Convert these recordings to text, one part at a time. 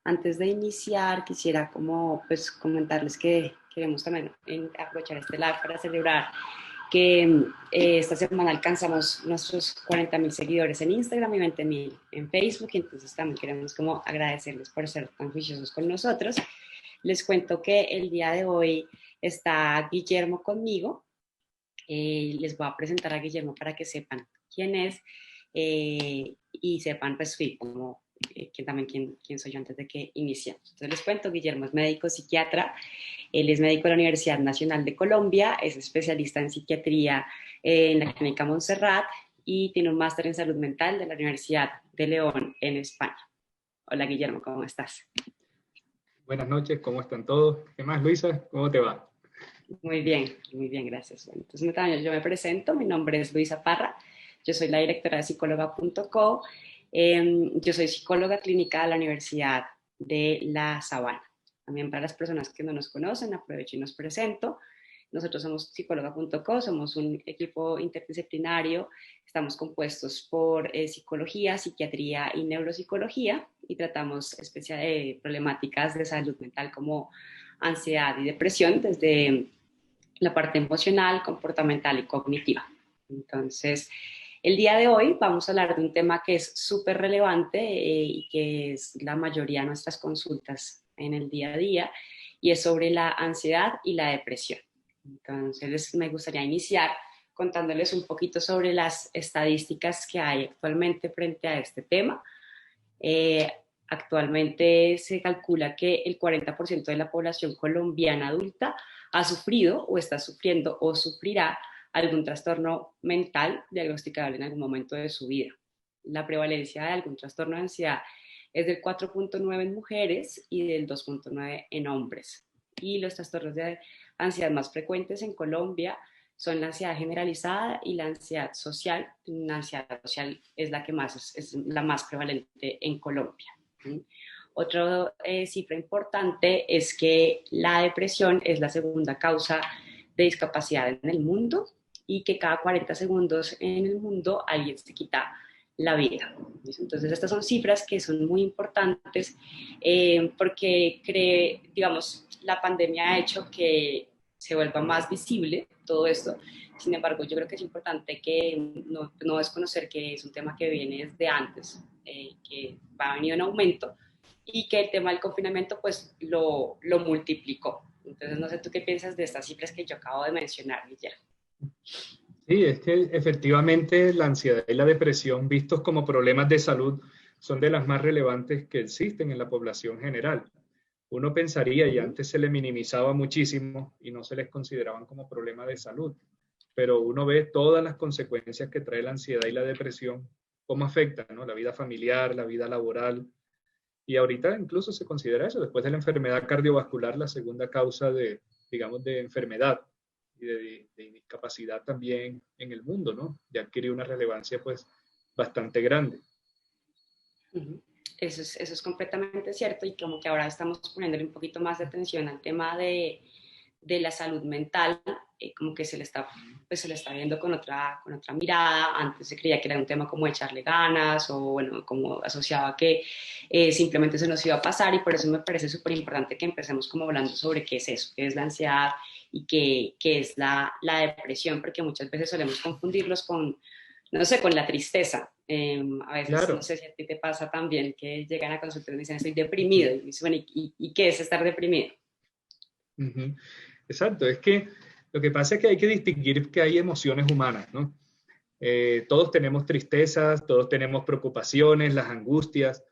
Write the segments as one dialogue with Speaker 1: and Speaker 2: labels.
Speaker 1: Antes de iniciar, quisiera como pues comentarles que queremos también aprovechar este live para celebrar que esta semana alcanzamos nuestros 40.000 seguidores en Instagram y 20.000 en Facebook, y entonces también queremos como agradecerles por ser tan juiciosos con nosotros. Les cuento que el día de hoy está Guillermo conmigo. Les voy a presentar a Guillermo para que sepan quién es y sepan pues sí, como quién soy yo antes de que iniciemos. Entonces les cuento, Guillermo es médico psiquiatra. Él es médico de la Universidad Nacional de Colombia, es especialista en psiquiatría en la Clínica Montserrat y tiene un máster en salud mental de la Universidad de León en España. Hola Guillermo, ¿cómo estás?
Speaker 2: Buenas noches, ¿cómo están todos? ¿Qué más, Luisa? ¿Cómo te va?
Speaker 1: Muy bien, gracias. Bueno, entonces yo me presento, mi nombre es Luisa Parra, yo soy la directora de psicóloga.co, yo soy psicóloga clínica de la Universidad de La Sabana. También para las personas que no nos conocen, aprovecho y nos presento. Nosotros somos psicóloga.co, somos un equipo interdisciplinario, estamos compuestos por psicología, psiquiatría y neuropsicología y tratamos problemáticas de salud mental como ansiedad y depresión desde la parte emocional, comportamental y cognitiva. Entonces, el día de hoy vamos a hablar de un tema que es súper relevante y que es la mayoría de nuestras consultas en el día a día, y es sobre la ansiedad y la depresión. Entonces, me gustaría iniciar contándoles un poquito sobre las estadísticas que hay actualmente frente a este tema. Eh, Actualmente se calcula que el 40% de la población colombiana adulta ha sufrido o está sufriendo o sufrirá algún trastorno mental diagnosticable en algún momento de su vida. La prevalencia de algún trastorno de ansiedad es del 4.9 en mujeres y del 2.9 en hombres. Y los trastornos de ansiedad más frecuentes en Colombia son la ansiedad generalizada y la ansiedad social. La ansiedad social es la que es la más prevalente en Colombia. Otra cifra importante es que la depresión es la segunda causa de discapacidad en el mundo y que cada 40 segundos en el mundo alguien se quita la vida. Entonces estas son cifras que son muy importantes porque digamos, la pandemia ha hecho que se vuelva más visible todo esto. Sin embargo, yo creo que es importante que no desconocer que es un tema que viene desde antes, que va a venir en aumento y que el tema del confinamiento pues lo multiplicó. Entonces, no sé tú qué piensas de estas cifras que yo acabo de mencionar, Guillermo.
Speaker 2: Sí, es que efectivamente la ansiedad y la depresión, vistos como problemas de salud, son de las más relevantes que existen en la población general. Uno pensaría, y antes se le minimizaba muchísimo y no se les consideraban como problemas de salud, pero uno ve todas las consecuencias que trae la ansiedad y la depresión, cómo afectan, ¿no? La vida familiar, la vida laboral, y ahorita incluso se considera eso, después de la enfermedad cardiovascular, la segunda causa de, digamos, de enfermedad y de discapacidad también en el mundo, ¿no? Ya adquirió una relevancia pues bastante grande.
Speaker 1: Eso es completamente cierto, y como que ahora estamos poniéndole un poquito más de atención al tema de la salud mental, como que pues se le está viendo con otra mirada. Antes se creía que era un tema como echarle ganas o bueno, como asociaba que simplemente se nos iba a pasar, y por eso me parece súper importante que empecemos como hablando sobre qué es eso, qué es la ansiedad y qué es la depresión, porque muchas veces solemos confundirlos con, no sé, con la tristeza. A veces, no
Speaker 2: Claro.
Speaker 1: sé si a ti te pasa también, que llegan a consultar y me dicen, estoy deprimido. Y dicen, bueno, ¿y qué es estar deprimido?
Speaker 2: Uh-huh. Exacto, es que lo que pasa es que hay que distinguir que hay emociones humanas, ¿no? Todos tenemos tristezas, todos tenemos preocupaciones, las angustias,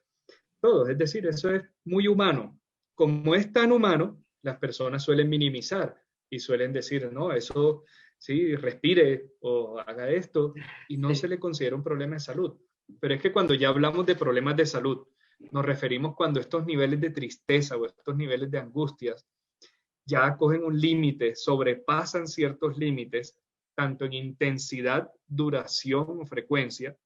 Speaker 2: todos, es decir, eso es muy humano. Como es tan humano, las personas suelen minimizar y suelen decir, no, eso sí, respire o haga esto, y no se
Speaker 1: Sí.
Speaker 2: le considera un problema de salud. Pero es que cuando ya hablamos de problemas de salud, nos referimos cuando estos niveles de tristeza o estos niveles de angustias ya cogen un límite, sobrepasan ciertos límites, tanto en intensidad, duración o frecuencia,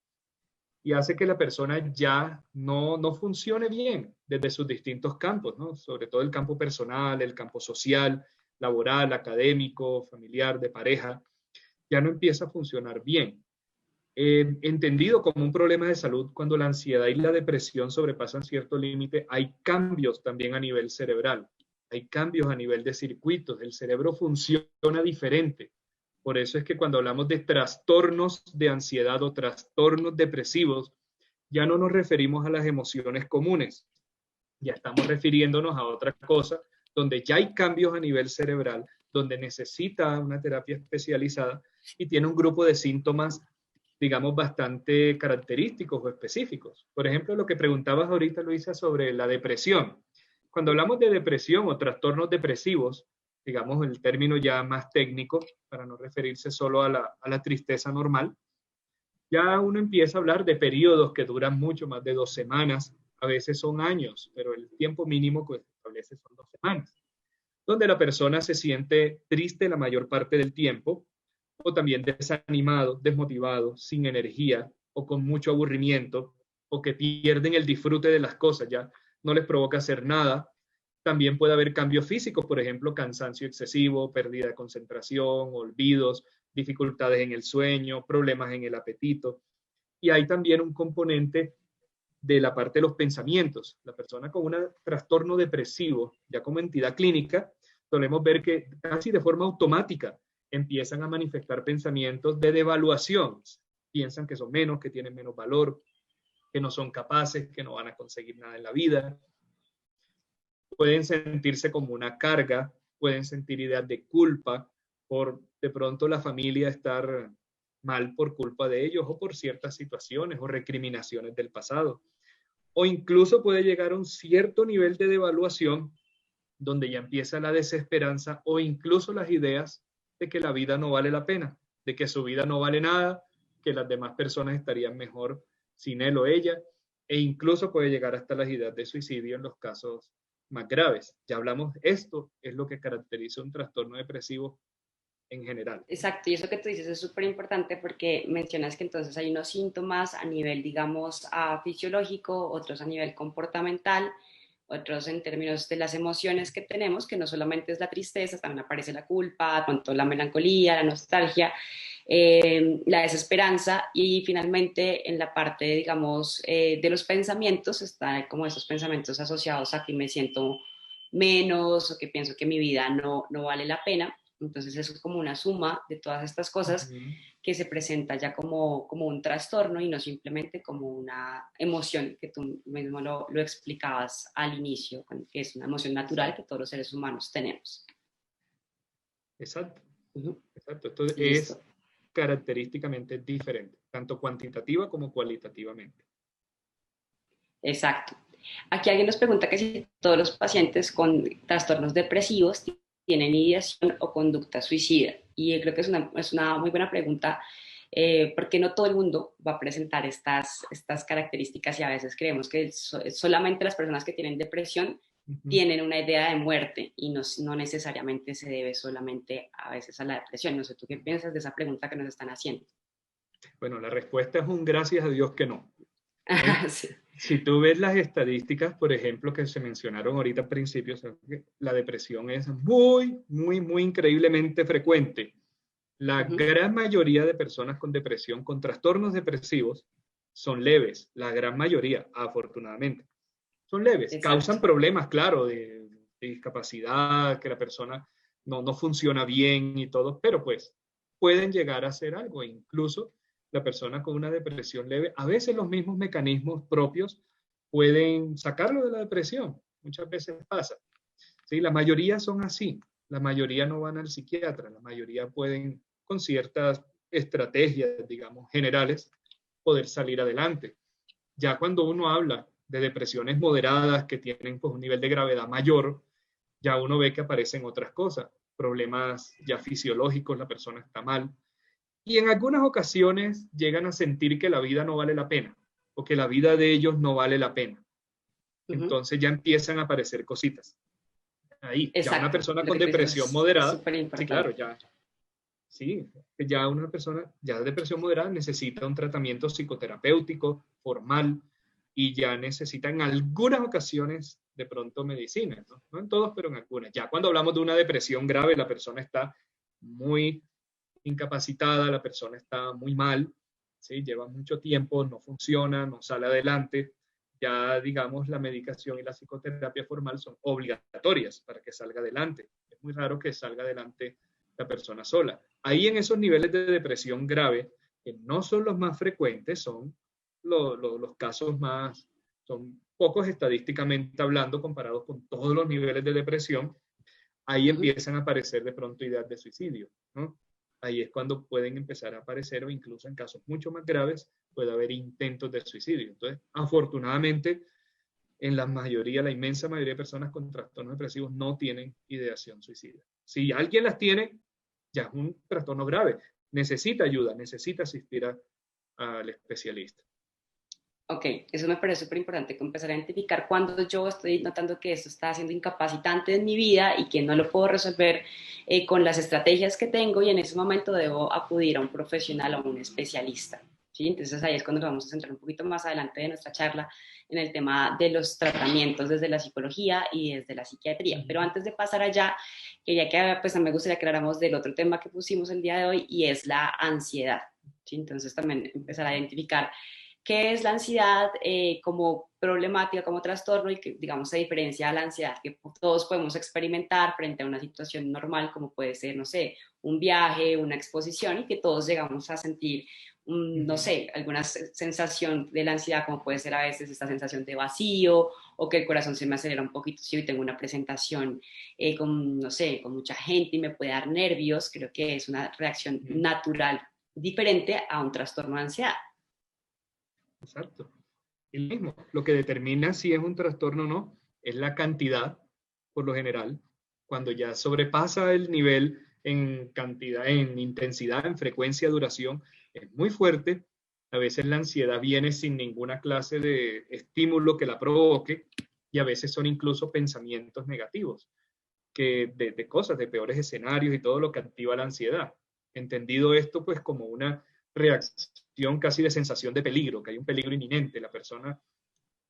Speaker 2: y hace que la persona ya no funcione bien desde sus distintos campos, ¿no? Sobre todo el campo personal, el campo social, laboral, académico, familiar, de pareja, ya no empieza a funcionar bien. entendido como un problema de salud. Cuando la ansiedad y la depresión sobrepasan cierto límite, hay cambios también a nivel cerebral, hay cambios a nivel de circuitos, el cerebro funciona diferente. Por eso es que cuando hablamos de trastornos de ansiedad o trastornos depresivos, ya no nos referimos a las emociones comunes, ya estamos refiriéndonos a otra cosa, donde ya hay cambios a nivel cerebral, donde necesita una terapia especializada y tiene un grupo de síntomas, digamos, bastante característicos o específicos. Por ejemplo, lo que preguntabas ahorita, Luisa, sobre la depresión. Cuando hablamos de depresión o trastornos depresivos, digamos el término ya más técnico, para no referirse solo a la tristeza normal, ya uno empieza a hablar de periodos que duran mucho más de 2 semanas, a veces son años, pero el tiempo mínimo que se establece son 2 semanas, donde la persona se siente triste la mayor parte del tiempo, o también desanimado, desmotivado, sin energía, o con mucho aburrimiento, o que pierden el disfrute de las cosas, ya no les provoca hacer nada. También puede haber cambios físicos, por ejemplo, cansancio excesivo, pérdida de concentración, olvidos, dificultades en el sueño, problemas en el apetito. Y hay también un componente de la parte de los pensamientos. La persona con un trastorno depresivo, ya como entidad clínica, solemos ver que casi de forma automática empiezan a manifestar pensamientos de devaluación. Piensan que son menos, que tienen menos valor, que no son capaces, que no van a conseguir nada en la vida. Pueden sentirse como una carga, pueden sentir ideas de culpa por de pronto la familia estar mal por culpa de ellos o por ciertas situaciones o recriminaciones del pasado. O incluso puede llegar a un cierto nivel de devaluación donde ya empieza la desesperanza o incluso las ideas de que la vida no vale la pena, de que su vida no vale nada, que las demás personas estarían mejor sin él o ella, e incluso puede llegar hasta las ideas de suicidio en los casos más graves. Ya hablamos, esto es lo que caracteriza un trastorno depresivo en general.
Speaker 1: Exacto, y eso que tú dices es súper importante porque mencionas que entonces hay unos síntomas a nivel, digamos, fisiológico, otros a nivel comportamental, otros en términos de las emociones que tenemos, que no solamente es la tristeza, también aparece la culpa, tanto la melancolía, la nostalgia, la desesperanza y finalmente en la parte, digamos, de los pensamientos, está como esos pensamientos asociados a que me siento menos o que pienso que mi vida no vale la pena. Entonces eso es como una suma de todas estas cosas que se presenta ya como un trastorno y no simplemente como una emoción que tú mismo lo explicabas al inicio, que es una emoción natural que todos los seres humanos tenemos.
Speaker 2: Exacto,
Speaker 1: Uh-huh.
Speaker 2: exacto. Esto
Speaker 1: Listo.
Speaker 2: es característicamente diferente, tanto cuantitativa como cualitativamente.
Speaker 1: Exacto. Aquí alguien nos pregunta que si todos los pacientes con trastornos depresivos tienen ideación o conducta suicida. Y creo que es una muy buena pregunta porque no todo el mundo va a presentar estas características y a veces creemos que solamente las personas que tienen depresión tienen una idea de muerte y no necesariamente se debe solamente a veces a la depresión. No sé, ¿tú qué piensas de esa pregunta que nos están haciendo?
Speaker 2: Bueno, la respuesta es un gracias a Dios que no. ¿Eh?
Speaker 1: Sí.
Speaker 2: Si tú ves las estadísticas, por ejemplo, que se mencionaron ahorita al principio, la depresión es muy, muy, muy increíblemente frecuente. La gran mayoría de personas con depresión, con trastornos depresivos, son leves. La gran mayoría, afortunadamente, son leves.
Speaker 1: Exacto.
Speaker 2: Causan problemas, claro, de discapacidad, que la persona no funciona bien y todo, pero pues pueden llegar a hacer algo. Incluso la persona con una depresión leve, a veces los mismos mecanismos propios pueden sacarlo de la depresión. Muchas veces pasa. ¿Sí? La mayoría son así. La mayoría no van al psiquiatra. La mayoría pueden, con ciertas estrategias, digamos, generales, poder salir adelante. Ya cuando uno habla de depresiones moderadas que tienen pues, un nivel de gravedad mayor, ya uno ve que aparecen otras cosas, problemas ya fisiológicos, la persona está mal, y en algunas ocasiones llegan a sentir que la vida no vale la pena o que la vida de ellos no vale la pena. Entonces ya empiezan a aparecer cositas. Ahí, ya una
Speaker 1: Exacto.
Speaker 2: persona
Speaker 1: Lo
Speaker 2: con
Speaker 1: que te dices
Speaker 2: depresión
Speaker 1: es
Speaker 2: moderada,
Speaker 1: súper
Speaker 2: sí,
Speaker 1: importante.
Speaker 2: claro, ya, sí, ya una persona ya de depresión moderada necesita un tratamiento psicoterapéutico formal y ya necesita en algunas ocasiones de pronto medicina, ¿no? No en todos, pero en algunas. Ya cuando hablamos de una depresión grave, la persona está muy incapacitada, la persona está muy mal, ¿sí? Lleva mucho tiempo, no funciona, no sale adelante. Ya, digamos, la medicación y la psicoterapia formal son obligatorias para que salga adelante. Es muy raro que salga adelante la persona sola. Ahí en esos niveles de depresión grave, que no son los más frecuentes, son los casos más, son pocos estadísticamente hablando comparados con todos los niveles de depresión, ahí empiezan a aparecer de pronto ideas de suicidio, ¿no? Ahí es cuando pueden empezar a aparecer, o incluso en casos mucho más graves, puede haber intentos de suicidio. Entonces, afortunadamente, en la mayoría, la inmensa mayoría de personas con trastornos depresivos no tienen ideación suicida. Si alguien las tiene, ya es un trastorno grave. Necesita ayuda, necesita asistir al especialista.
Speaker 1: Ok, eso me parece súper importante, que empezar a identificar cuando yo estoy notando que esto está siendo incapacitante en mi vida y que no lo puedo resolver con las estrategias que tengo, y en ese momento debo acudir a un profesional o a un especialista. ¿Sí? Entonces ahí es cuando nos vamos a centrar un poquito más adelante de nuestra charla en el tema de los tratamientos desde la psicología y desde la psiquiatría. Pero antes de pasar allá, quería que pues, me gustaría que habláramos del otro tema que pusimos el día de hoy, y es la ansiedad. ¿Sí? Entonces también empezar a identificar qué es la ansiedad como problemática, como trastorno, y que, digamos, se diferencia a la ansiedad que todos podemos experimentar frente a una situación normal, como puede ser, no sé, un viaje, una exposición, y que todos llegamos a sentir, no sé, alguna sensación de la ansiedad, como puede ser a veces esta sensación de vacío, o que el corazón se me acelera un poquito si hoy tengo una presentación con, no sé, con mucha gente y me puede dar nervios. Creo que es una reacción natural diferente a un trastorno de ansiedad.
Speaker 2: Exacto. Y lo mismo, lo que determina si es un trastorno o no es la cantidad, por lo general. Cuando ya sobrepasa el nivel en cantidad, en intensidad, en frecuencia, duración, es muy fuerte. A veces la ansiedad viene sin ninguna clase de estímulo que la provoque, y a veces son incluso pensamientos negativos, de cosas, de peores escenarios y todo lo que activa la ansiedad. Entendido esto, pues como una reacción casi de sensación de peligro, que hay un peligro inminente. La persona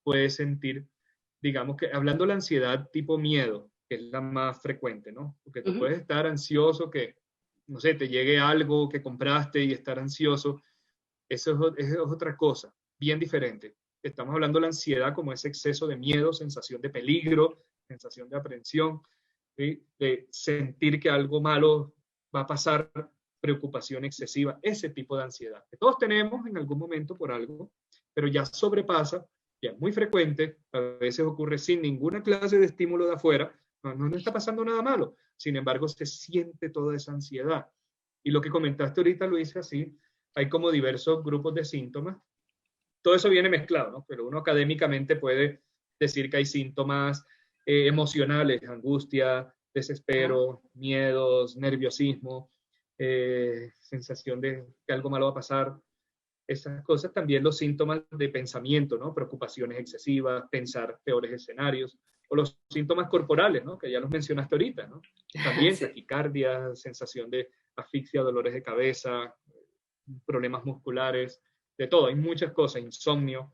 Speaker 2: puede sentir, digamos que hablando de la ansiedad tipo miedo, que es la más frecuente, ¿no? Porque tú puedes estar ansioso, que, no sé, te llegue algo que compraste y estar ansioso. Eso es otra cosa, bien diferente. Estamos hablando de la ansiedad como ese exceso de miedo, sensación de peligro, sensación de aprensión, ¿sí? De sentir que algo malo va a pasar, preocupación excesiva, ese tipo de ansiedad que todos tenemos en algún momento por algo, pero ya sobrepasa, ya es muy frecuente, a veces ocurre sin ninguna clase de estímulo de afuera, no está pasando nada malo, sin embargo se siente toda esa ansiedad. Y lo que comentaste ahorita, Luisa, así, hay como diversos grupos de síntomas. Todo eso viene mezclado, ¿no? Pero uno académicamente puede decir que hay síntomas emocionales, angustia, desespero, miedos, nerviosismo, sensación de que algo malo va a pasar. Esas cosas, también los síntomas de pensamiento, ¿no? Preocupaciones excesivas, pensar peores escenarios, o los síntomas corporales, ¿no? Que ya los mencionaste ahorita, ¿no? También
Speaker 1: Sí.
Speaker 2: taquicardia, sensación de asfixia, dolores de cabeza, problemas musculares, de todo, hay muchas cosas, insomnio,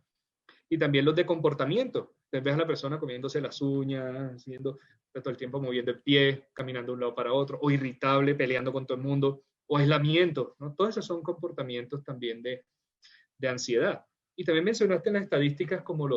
Speaker 2: y también los de comportamiento. Entonces ves a la persona comiéndose las uñas, haciendo todo el tiempo moviendo el pie, caminando de un lado para otro, o irritable, peleando con todo el mundo, o aislamiento, ¿no? Todos esos son comportamientos también de ansiedad. Y también mencionaste en las estadísticas como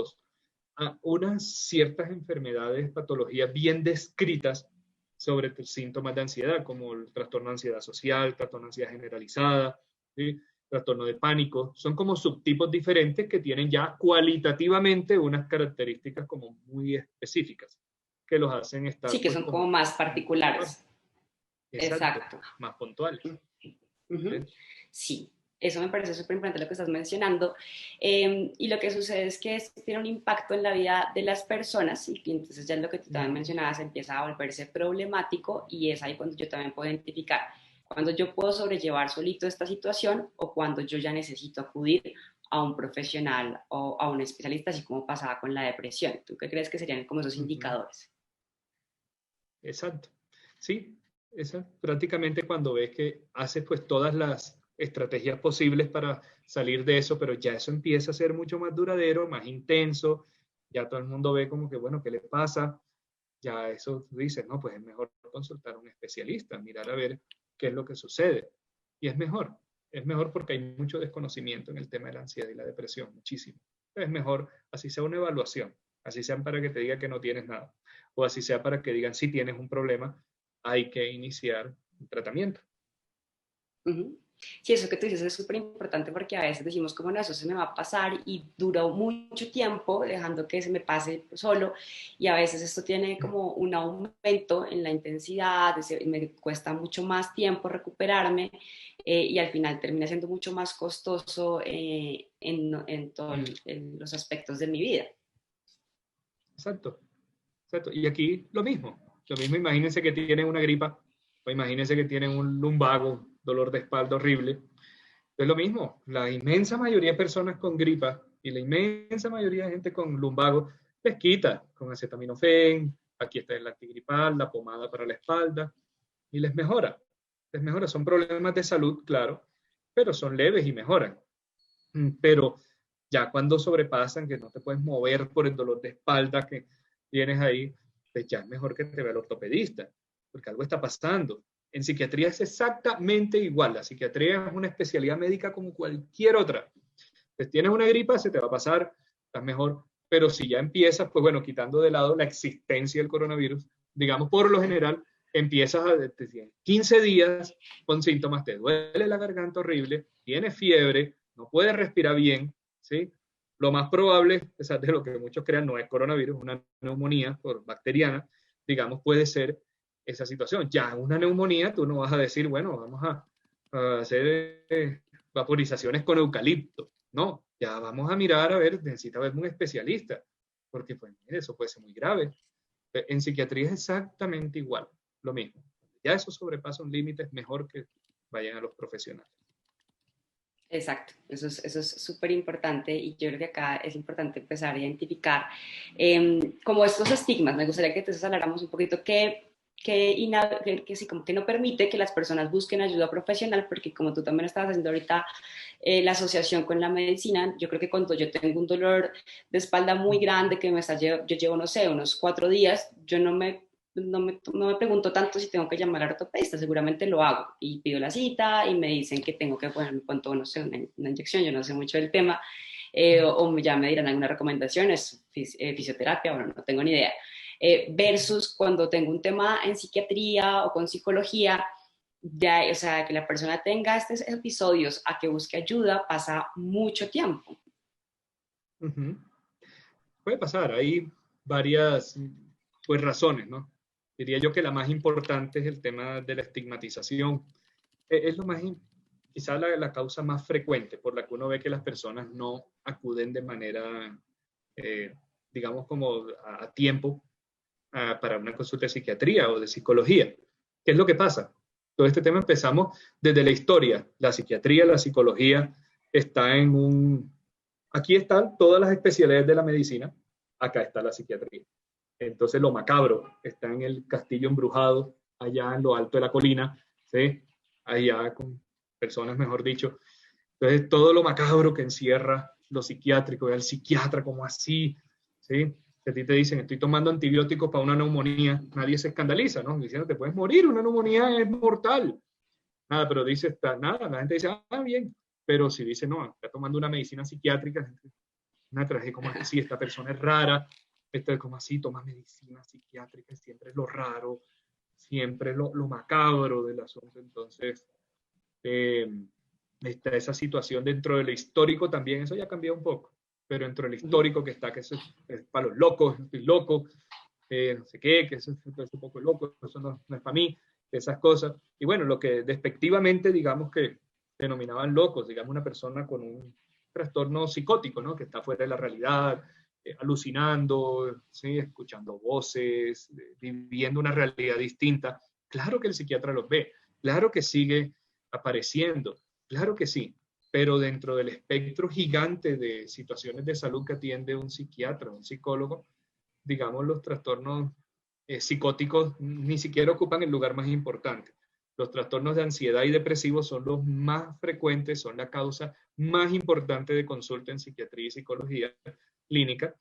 Speaker 2: unas ciertas enfermedades, patologías bien descritas sobre síntomas de ansiedad, como el trastorno de ansiedad social, trastorno de ansiedad generalizada, ¿sí? Trastorno de pánico. Son como subtipos diferentes que tienen ya cualitativamente unas características como muy específicas que los hacen estar
Speaker 1: Sí, que
Speaker 2: pues
Speaker 1: son como
Speaker 2: como
Speaker 1: más
Speaker 2: en un trastorno.
Speaker 1: particulares.
Speaker 2: Exacto,
Speaker 1: Exacto.
Speaker 2: más puntuales.
Speaker 1: Uh-huh.
Speaker 2: ¿Sí?
Speaker 1: Sí, eso me parece súper importante lo que estás mencionando. Y lo que sucede es que esto tiene un impacto en la vida de las personas, y entonces ya lo que tú también mencionabas empieza a volverse problemático, y es ahí cuando yo también puedo identificar cuando yo puedo sobrellevar solito esta situación, o cuando yo ya necesito acudir a un profesional o a un especialista, así como pasaba con la depresión. ¿Tú qué crees que serían como esos
Speaker 2: Uh-huh.
Speaker 1: indicadores?
Speaker 2: Exacto. Sí, eso prácticamente cuando ves que haces pues todas las estrategias posibles para salir de eso, pero ya eso empieza a ser mucho más duradero, más intenso, ya todo el mundo ve como que, bueno, ¿qué le pasa? Ya eso tú dices, no, pues es mejor consultar a un especialista, mirar a ver qué es lo que sucede. Y es mejor. Es mejor porque hay mucho desconocimiento en el tema de la ansiedad y la depresión, muchísimo. Es mejor, así sea una evaluación, así sea para que te diga que no tienes nada, o así sea para que digan si tienes un problema, hay que iniciar un tratamiento.
Speaker 1: Ujú. Sí, eso que tú dices es súper importante porque a veces decimos como no, eso se me va a pasar y duró mucho tiempo dejando que se me pase solo y a veces esto tiene como un aumento en la intensidad, me cuesta mucho más tiempo recuperarme y al final termina siendo mucho más costoso en todos los aspectos de mi vida.
Speaker 2: Exacto, exacto. Y aquí lo mismo, imagínense que tienen una gripa, o imagínense que tienen un lumbago, dolor de espalda horrible. Es lo mismo, la inmensa mayoría de personas con gripa y la inmensa mayoría de gente con lumbago les quita con acetaminofén, aquí está el antigripal, la pomada para la espalda, y les mejora. Les mejora, son problemas de salud, claro, pero son leves y mejoran. Pero ya cuando sobrepasan, que no te puedes mover por el dolor de espalda que tienes ahí, pues ya es mejor que te vea el ortopedista, porque algo está pasando. En psiquiatría es exactamente igual. La psiquiatría es una especialidad médica como cualquier otra. Pues tienes una gripa, se te va a pasar, estás mejor. Pero si ya empiezas, pues bueno, quitando de lado la existencia del coronavirus, digamos, por lo general, empiezas a 15 días con síntomas, te duele la garganta horrible, tienes fiebre, no puedes respirar bien, ¿sí? Lo más probable, de lo que muchos crean, no es coronavirus, una neumonía por bacteriana, digamos, puede ser esa situación. Ya una neumonía, tú no vas a decir, bueno, vamos a hacer vaporizaciones con eucalipto. No, ya vamos a mirar, a ver, necesita verme un especialista, porque pues mire, eso puede ser muy grave. En psiquiatría es exactamente igual, lo mismo. Ya eso sobrepasa un límite, es mejor que vayan a los profesionales.
Speaker 1: Exacto, eso es súper importante y yo creo que acá es importante empezar a identificar como estos estigmas. Me gustaría que entonces habláramos un poquito que sí, como que no permite que las personas busquen ayuda profesional, porque como tú también estabas haciendo ahorita la asociación con la medicina, yo creo que cuando yo tengo un dolor de espalda muy grande que yo llevo, no sé, unos 4 días, yo no me pregunto tanto si tengo que llamar al ortopedista, seguramente lo hago y pido la cita y me dicen que tengo que ponerme cuánto, no sé, una inyección, yo no sé mucho del tema, o ya me dirán alguna recomendación, es fisioterapia, bueno, no tengo ni idea. Versus cuando tengo un tema en psiquiatría o con psicología, ya, o sea, que la persona tenga estos episodios a que busque ayuda, pasa mucho tiempo.
Speaker 2: Uh-huh. Puede pasar, hay varias pues, razones, ¿no? Diría yo que la más importante es el tema de la estigmatización. Es lo más, quizá la causa más frecuente por la que uno ve que las personas no acuden de manera, eh, digamos, como a tiempo para una consulta de psiquiatría o de psicología. ¿Qué es lo que pasa? Todo este tema empezamos desde la historia. La psiquiatría, la psicología está en un... Aquí están todas las especialidades de la medicina, acá está la psiquiatría. Entonces lo macabro está en el castillo embrujado, allá en lo alto de la colina, ¿sí? Allá con personas, mejor dicho. Entonces todo lo macabro que encierra lo psiquiátrico, el psiquiatra como así, ¿sí? Si a ti te dicen, estoy tomando antibióticos para una neumonía, nadie se escandaliza, ¿no? Diciendo, te puedes morir, una neumonía es mortal. Nada, pero dice, está, nada, la gente dice, ah, bien. Pero si dice, no, está tomando una medicina psiquiátrica, una tragedia como así, esta persona es rara, esto es como así, toma medicina psiquiátrica, siempre es lo raro, siempre lo macabro del asunto. Entonces, eh, está esa situación dentro del histórico también, eso ya cambió un poco, pero dentro del histórico que está, que eso es para los locos, estoy loco, no sé qué, que eso es un poco loco, eso no es para mí, esas cosas. Y bueno, lo que despectivamente, digamos que denominaban locos, digamos una persona con un trastorno psicótico, ¿no? Que está fuera de la realidad, alucinando, ¿sí? Escuchando voces, viviendo una realidad distinta. Claro que el psiquiatra los ve, claro que sigue apareciendo, claro que sí, pero dentro del espectro gigante de situaciones de salud que atiende un psiquiatra, un psicólogo, digamos, los trastornos psicóticos ni siquiera ocupan el lugar más importante. Los trastornos de ansiedad y depresivos son los más frecuentes, son la causa más importante de consulta en psiquiatría y psicología clínica.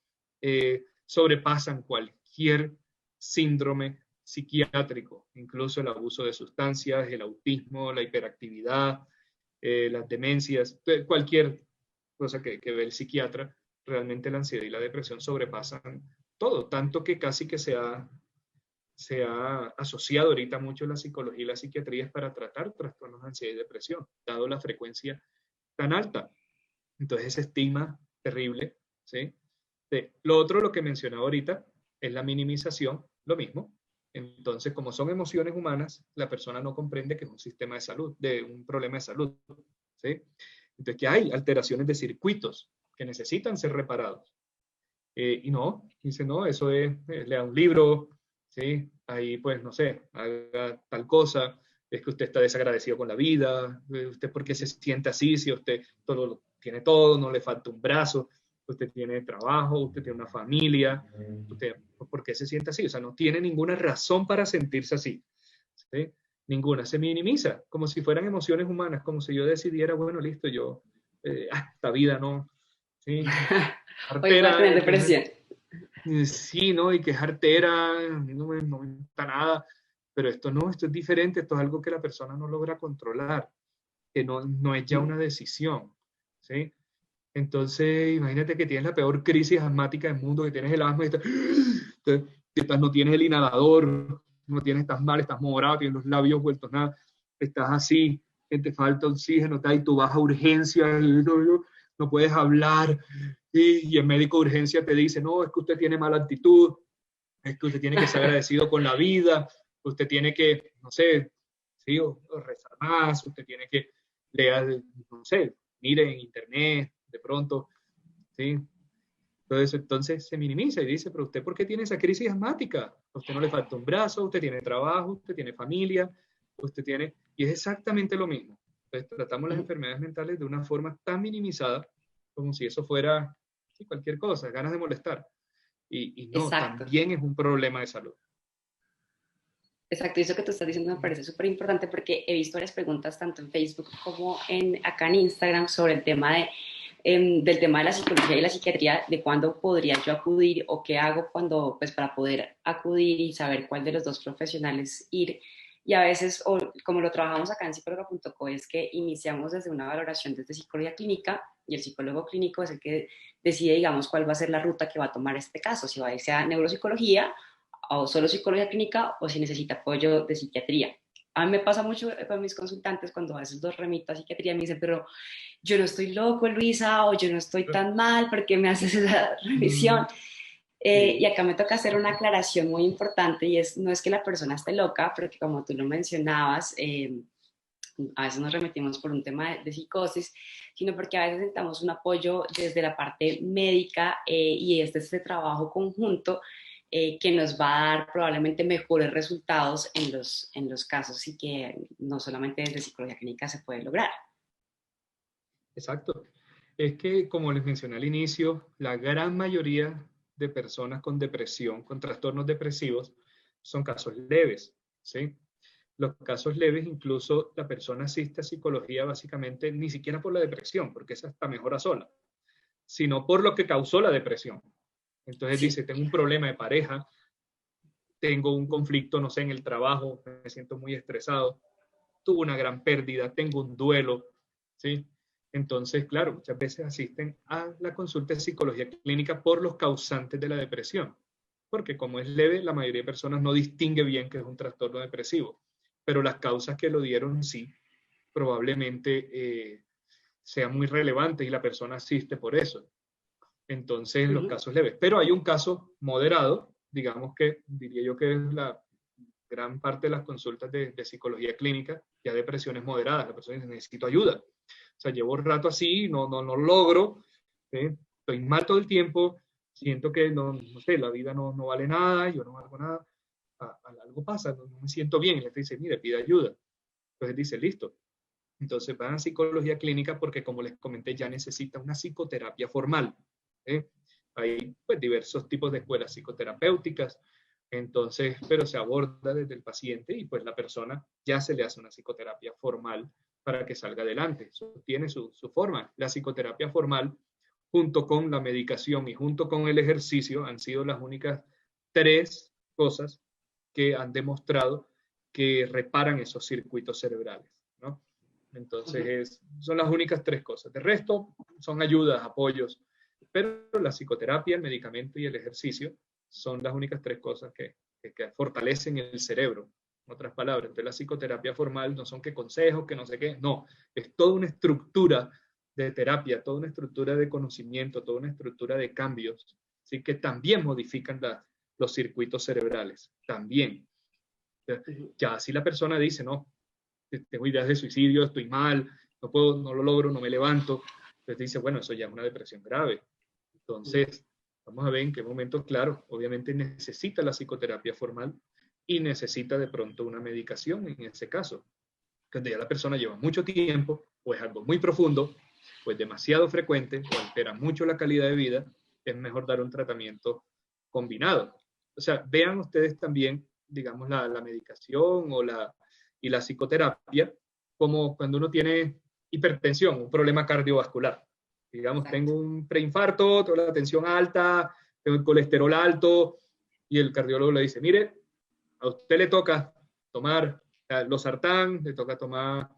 Speaker 2: Sobrepasan cualquier síndrome psiquiátrico, incluso el abuso de sustancias, el autismo, la hiperactividad, las demencias, cualquier cosa que ve el psiquiatra, realmente la ansiedad y la depresión sobrepasan todo, tanto que casi que se ha asociado ahorita mucho la psicología y la psiquiatría para tratar trastornos de ansiedad y depresión, dado la frecuencia tan alta. Entonces, ese estigma terrible, ¿sí? Lo otro, lo que mencionaba ahorita, es la minimización, lo mismo. Entonces, como son emociones humanas, la persona no comprende que es un sistema de salud, de un problema de salud, ¿sí? Entonces, que hay alteraciones de circuitos que necesitan ser reparados. Y no, dice, no, eso es, lea un libro, ¿sí? Ahí, pues, no sé, haga tal cosa, es que usted está desagradecido con la vida, usted por qué se siente así, si usted todo tiene todo, no le falta un brazo, usted tiene trabajo, usted tiene una familia, usted, ¿por qué se siente así? O sea, no tiene ninguna razón para sentirse así, ¿sí? Ninguna, se minimiza, como si fueran emociones humanas, como si yo decidiera, bueno, listo, yo, esta vida no, ¿sí?
Speaker 1: O igual tener
Speaker 2: Artera,
Speaker 1: depresión.
Speaker 2: sí, ¿no? Y que es artera, a mí no me gusta nada, pero esto no, esto es diferente, esto es algo que la persona no logra controlar, que no es ya una decisión, ¿sí? Entonces, imagínate que tienes la peor crisis asmática del mundo, que tienes el asma y no tienes el inhalador, no tienes, estás mal, estás morado, tienes los labios vueltos nada, estás así, que te falta oxígeno, y tú vas a urgencias, no puedes hablar, y el médico de urgencia te dice, no, es que usted tiene mala actitud, es que usted tiene que ser agradecido con la vida, usted tiene que, no sé, sí, o rezar más, usted tiene que leer, no sé, mire en internet, de pronto, ¿sí? Entonces se minimiza y dice, pero usted ¿por qué tiene esa crisis asmática? A usted no le falta un brazo, usted tiene trabajo, usted tiene familia, usted tiene... Y es exactamente lo mismo. Entonces tratamos las enfermedades mentales de una forma tan minimizada como si eso fuera sí, cualquier cosa, ganas de molestar. Y no,
Speaker 1: Exacto.
Speaker 2: también es un problema de salud.
Speaker 1: Exacto, y eso que tú estás diciendo me parece súper importante porque he visto varias preguntas tanto en Facebook como acá en Instagram sobre el tema del tema de la psicología y la psiquiatría, de cuándo podría yo acudir o qué hago cuando, pues para poder acudir y saber cuál de los dos profesionales ir. Y a veces, o como lo trabajamos acá en psicóloga.co, es que iniciamos desde una valoración desde psicología clínica y el psicólogo clínico es el que decide, digamos, cuál va a ser la ruta que va a tomar este caso, si va a irse a neuropsicología o solo psicología clínica o si necesita apoyo de psiquiatría. A mí me pasa mucho con mis consultantes cuando a veces los remito a psiquiatría me dicen, pero yo no estoy loco, Luisa, o yo no estoy tan mal, ¿por qué me haces esa revisión?
Speaker 2: Mm,
Speaker 1: Y
Speaker 2: sí,
Speaker 1: acá me toca hacer una aclaración muy importante y es, no es que la persona esté loca, porque como tú lo mencionabas, a veces nos remitimos por un tema de psicosis, sino porque a veces necesitamos un apoyo desde la parte médica y este trabajo conjunto que nos va a dar probablemente mejores resultados en los casos y que no solamente desde psicología clínica se puede lograr.
Speaker 2: exacto. Es que, como les mencioné al inicio, la gran mayoría de personas con depresión, con trastornos depresivos, son casos leves, ¿sí? Los casos leves, incluso la persona asiste a psicología básicamente ni siquiera por la depresión, porque esa está mejora sola, sino por lo que causó la depresión. Entonces
Speaker 1: Sí.
Speaker 2: dice, tengo un problema de pareja, tengo un conflicto, no sé, en el trabajo, me siento muy estresado, tuve una gran pérdida, tengo un duelo, ¿sí? Entonces, claro, muchas veces asisten a la consulta de psicología clínica por los causantes de la depresión, porque como es leve, la mayoría de personas no distingue bien que es un trastorno depresivo, pero las causas que lo dieron sí, probablemente sean muy relevantes y la persona asiste por eso. Entonces, en los
Speaker 1: Uh-huh.
Speaker 2: casos leves. Pero hay un caso moderado, digamos que diría yo que es la gran parte de las consultas de psicología clínica, ya depresiones moderadas, la persona dice, necesito ayuda. O sea, llevo un rato así, no logro, ¿sí? Estoy mal todo el tiempo, siento que no sé, la vida no vale nada, yo no valgo nada, algo pasa, no me siento bien. Y le dice, mire, pide ayuda. Entonces dice, listo. Entonces van a psicología clínica porque, como les comenté, ya necesita una psicoterapia formal. ¿Eh? Hay pues, diversos tipos de escuelas psicoterapéuticas, entonces, pero se aborda desde el paciente y pues la persona ya se le hace una psicoterapia formal para que salga adelante. Eso tiene su forma. La psicoterapia formal, junto con la medicación y junto con el ejercicio, han sido las únicas tres cosas que han demostrado que reparan esos circuitos cerebrales, ¿no? Entonces, son las únicas tres cosas. De resto, son ayudas, apoyos, pero la psicoterapia, el medicamento y el ejercicio son las únicas tres cosas que fortalecen el cerebro. En otras palabras, entonces la psicoterapia formal no son que consejos, que no sé qué, no, es toda una estructura de terapia, toda una estructura de conocimiento, toda una estructura de cambios, ¿sí? Que también modifican los circuitos cerebrales, también. Ya si la persona dice, no, tengo ideas de suicidio, estoy mal, no puedo, no lo logro, no me levanto, entonces dice, bueno, eso ya es una depresión grave. Entonces, vamos a ver en qué momento, claro, obviamente necesita la psicoterapia formal y necesita de pronto una medicación en ese caso. Cuando ya la persona lleva mucho tiempo, o es algo muy profundo, o es demasiado frecuente, o altera mucho la calidad de vida, es mejor dar un tratamiento combinado. O sea, vean ustedes también, digamos, la medicación y la psicoterapia como cuando uno tiene hipertensión, un problema cardiovascular. Digamos,
Speaker 1: Exacto.
Speaker 2: tengo un preinfarto, tengo la tensión alta, tengo el colesterol alto, y el cardiólogo le dice, mire, a usted le toca tomar losartán, le toca tomar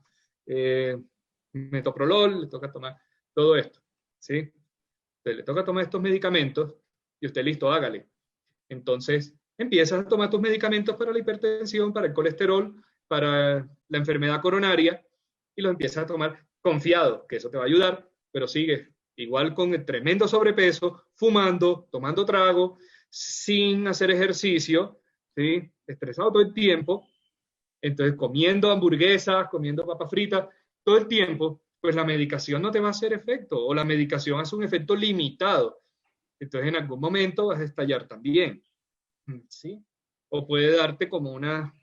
Speaker 2: metoprolol, le toca tomar todo esto, ¿sí? Entonces, le toca tomar estos medicamentos y usted listo, hágale. Entonces, empiezas a tomar tus medicamentos para la hipertensión, para el colesterol, para la enfermedad coronaria y los empiezas a tomar confiado, que eso te va a ayudar, pero sigues igual con el tremendo sobrepeso, fumando, tomando trago, sin hacer ejercicio, ¿sí? Estresado todo el tiempo, entonces comiendo hamburguesas, comiendo papas fritas, todo el tiempo, pues la medicación no te va a hacer efecto, o la medicación hace un efecto limitado. Entonces en algún momento vas a estallar también, ¿sí? O puede darte como una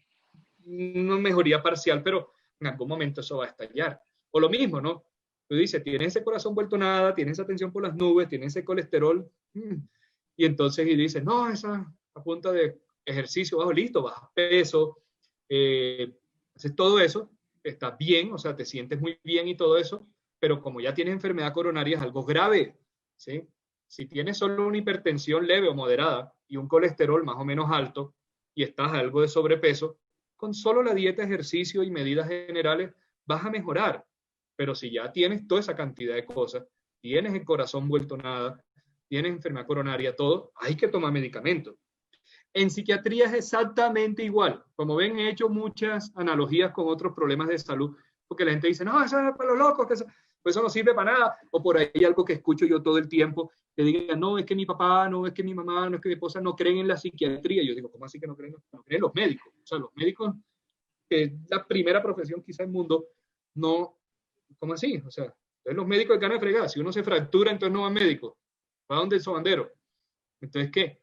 Speaker 2: mejoría parcial, pero en algún momento eso va a estallar. O lo mismo, ¿no? Tú dices, tienes ese corazón vuelto nada, tienes esa tensión por las nubes, tienes ese colesterol, y entonces y dices, no, esa a punta de ejercicio bajo, listo, bajas peso, haces todo eso, estás bien, o sea, te sientes muy bien y todo eso, pero como ya tienes enfermedad coronaria es algo grave, ¿sí? Si tienes solo una hipertensión leve o moderada y un colesterol más o menos alto y estás algo de sobrepeso, con solo la dieta, ejercicio y medidas generales vas a mejorar. Pero si ya tienes toda esa cantidad de cosas, tienes el corazón vuelto nada, tienes enfermedad coronaria, todo, hay que tomar medicamentos. En psiquiatría es exactamente igual. Como ven, he hecho muchas analogías con otros problemas de salud, porque la gente dice, no, eso es para los locos, que pues eso no sirve para nada. O por ahí algo que escucho yo todo el tiempo, que digan, no, es que mi papá, no, es que mi mamá, no, es que mi esposa no creen en la psiquiatría. Yo digo, ¿cómo así que no creen? No creen los médicos. O sea, los médicos, que es la primera profesión quizá del mundo, no, ¿cómo así? O sea, entonces los médicos de gana fregar. Si uno se fractura, entonces no va médico. Va donde el sobandero. Entonces, ¿qué?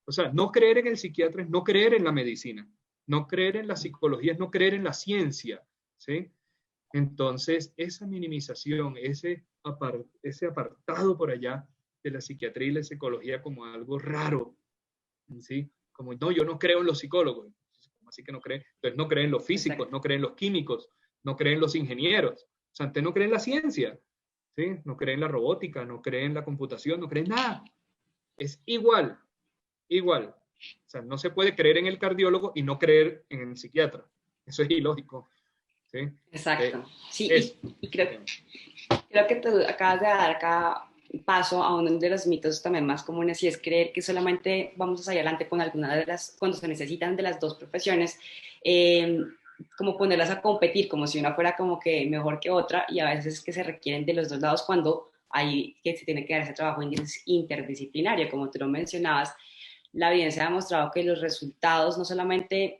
Speaker 2: O sea, no creer en el psiquiatra es no creer en la medicina, no creer en la psicología es no creer en la ciencia, ¿sí? Entonces, esa minimización, ese apartado por allá de la psiquiatría y la psicología como algo raro, ¿sí? Como, no, yo no creo en los psicólogos, así que no creen, entonces no creen en los físicos,
Speaker 1: Exacto.
Speaker 2: no creen en los químicos, no creen en los ingenieros, o sea, antes no creen en la ciencia, ¿sí? No creen en la robótica, no creen en la computación, no creen nada, es igual, igual. O sea, no se puede creer en el cardiólogo y no creer en el psiquiatra. Eso es ilógico. ¿Sí?
Speaker 1: Exacto. Sí,
Speaker 2: Es,
Speaker 1: y creo que tú acabas de dar acá paso a uno de los mitos también más comunes y es creer que solamente vamos a salir adelante con alguna de las, cuando se necesitan de las dos profesiones, eh, como ponerlas a competir, como si una fuera como que mejor que otra y a veces que se requieren de los dos lados cuando hay que se tiene que dar ese trabajo interdisciplinario, como tú lo mencionabas. La evidencia ha demostrado que los resultados no solamente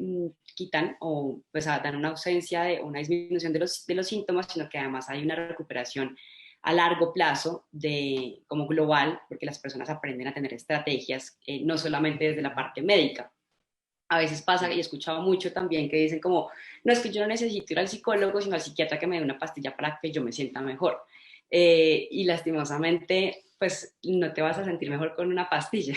Speaker 1: quitan o pues dan una ausencia de una disminución de los síntomas, sino que además hay una recuperación a largo plazo de, como global, porque las personas aprenden a tener estrategias, no solamente desde la parte médica. A veces pasa, y he escuchado mucho también, que dicen como, no es que yo no necesito ir al psicólogo, sino al psiquiatra que me dé una pastilla para que yo me sienta mejor. Y lastimosamente, pues no te vas a sentir mejor con una pastilla.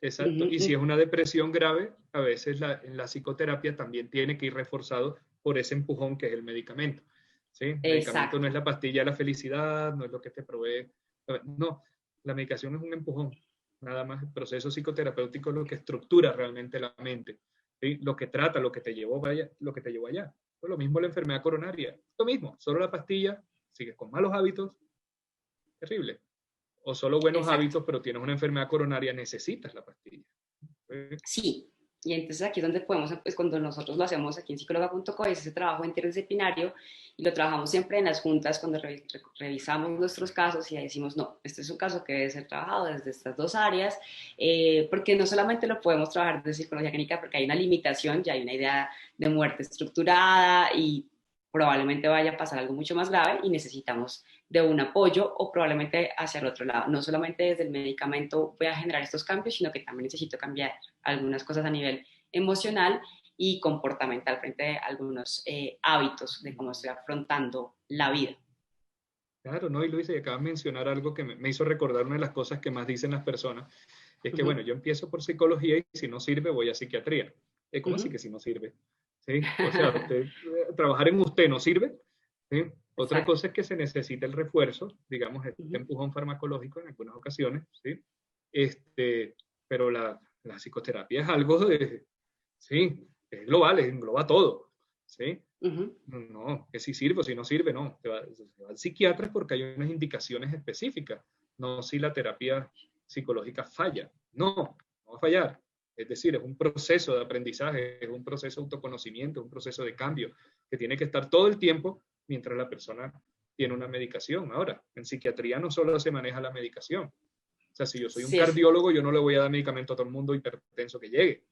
Speaker 2: exacto. Y si es una depresión grave, a veces en la psicoterapia también tiene que ir reforzado por ese empujón que es el medicamento. ¿Sí? El medicamento no es
Speaker 1: Exacto.
Speaker 2: la pastilla de la felicidad, no es lo que te provee. No, la medicación es un empujón. Nada más el proceso psicoterapéutico es lo que estructura realmente la mente. ¿Sí? Lo que trata, lo que te llevó allá. Pues lo mismo la enfermedad coronaria, lo mismo, solo la pastilla, sigues con malos hábitos, terrible. O solo buenos
Speaker 1: Exacto.
Speaker 2: hábitos, pero tienes una enfermedad coronaria, necesitas la pastilla. ¿Sí?
Speaker 1: Sí, y entonces aquí es donde podemos, pues cuando nosotros lo hacemos aquí en psicóloga.co, es ese trabajo interdisciplinario y lo trabajamos siempre en las juntas cuando revisamos nuestros casos y decimos, no, este es un caso que debe ser trabajado desde estas dos áreas, porque no solamente lo podemos trabajar desde psicología clínica porque hay una limitación, ya hay una idea de muerte estructurada y probablemente vaya a pasar algo mucho más grave y necesitamos de un apoyo o probablemente hacia el otro lado. No solamente desde el medicamento voy a generar estos cambios, sino que también necesito cambiar algunas cosas a nivel emocional y comportamental frente a algunos hábitos de cómo estoy afrontando la vida.
Speaker 2: Claro, ¿no? Y Luisa, y acabas de mencionar algo que me hizo recordar una de las cosas que más dicen las personas, es
Speaker 1: Uh
Speaker 2: que,
Speaker 1: -huh,
Speaker 2: bueno, yo empiezo por psicología y si no sirve voy a psiquiatría.
Speaker 1: uh
Speaker 2: ¿Cómo así
Speaker 1: -huh.
Speaker 2: que si no sirve? ¿Sí? O sea, trabajar en usted no sirve. ¿Sí? Otra
Speaker 1: Exacto.
Speaker 2: cosa es que se necesita el refuerzo, digamos,
Speaker 1: Uh
Speaker 2: este
Speaker 1: -huh,
Speaker 2: empujón farmacológico en algunas ocasiones, ¿sí? Pero la psicoterapia es algo de, sí, es global, engloba todo, ¿sí?
Speaker 1: uh -huh.
Speaker 2: No, que si sirve o si no sirve, no. Se va al psiquiatra porque hay unas indicaciones específicas, no si la terapia psicológica falla. No, no va a fallar. Es decir, es un proceso de aprendizaje, es un proceso de autoconocimiento, es un proceso de cambio que tiene que estar todo el tiempo mientras la persona tiene una medicación. Ahora, en psiquiatría no solo se maneja la medicación. O sea, si yo soy un
Speaker 1: Sí, es.
Speaker 2: cardiólogo, yo no le voy a dar medicamento a todo el mundo hipertenso que llegue.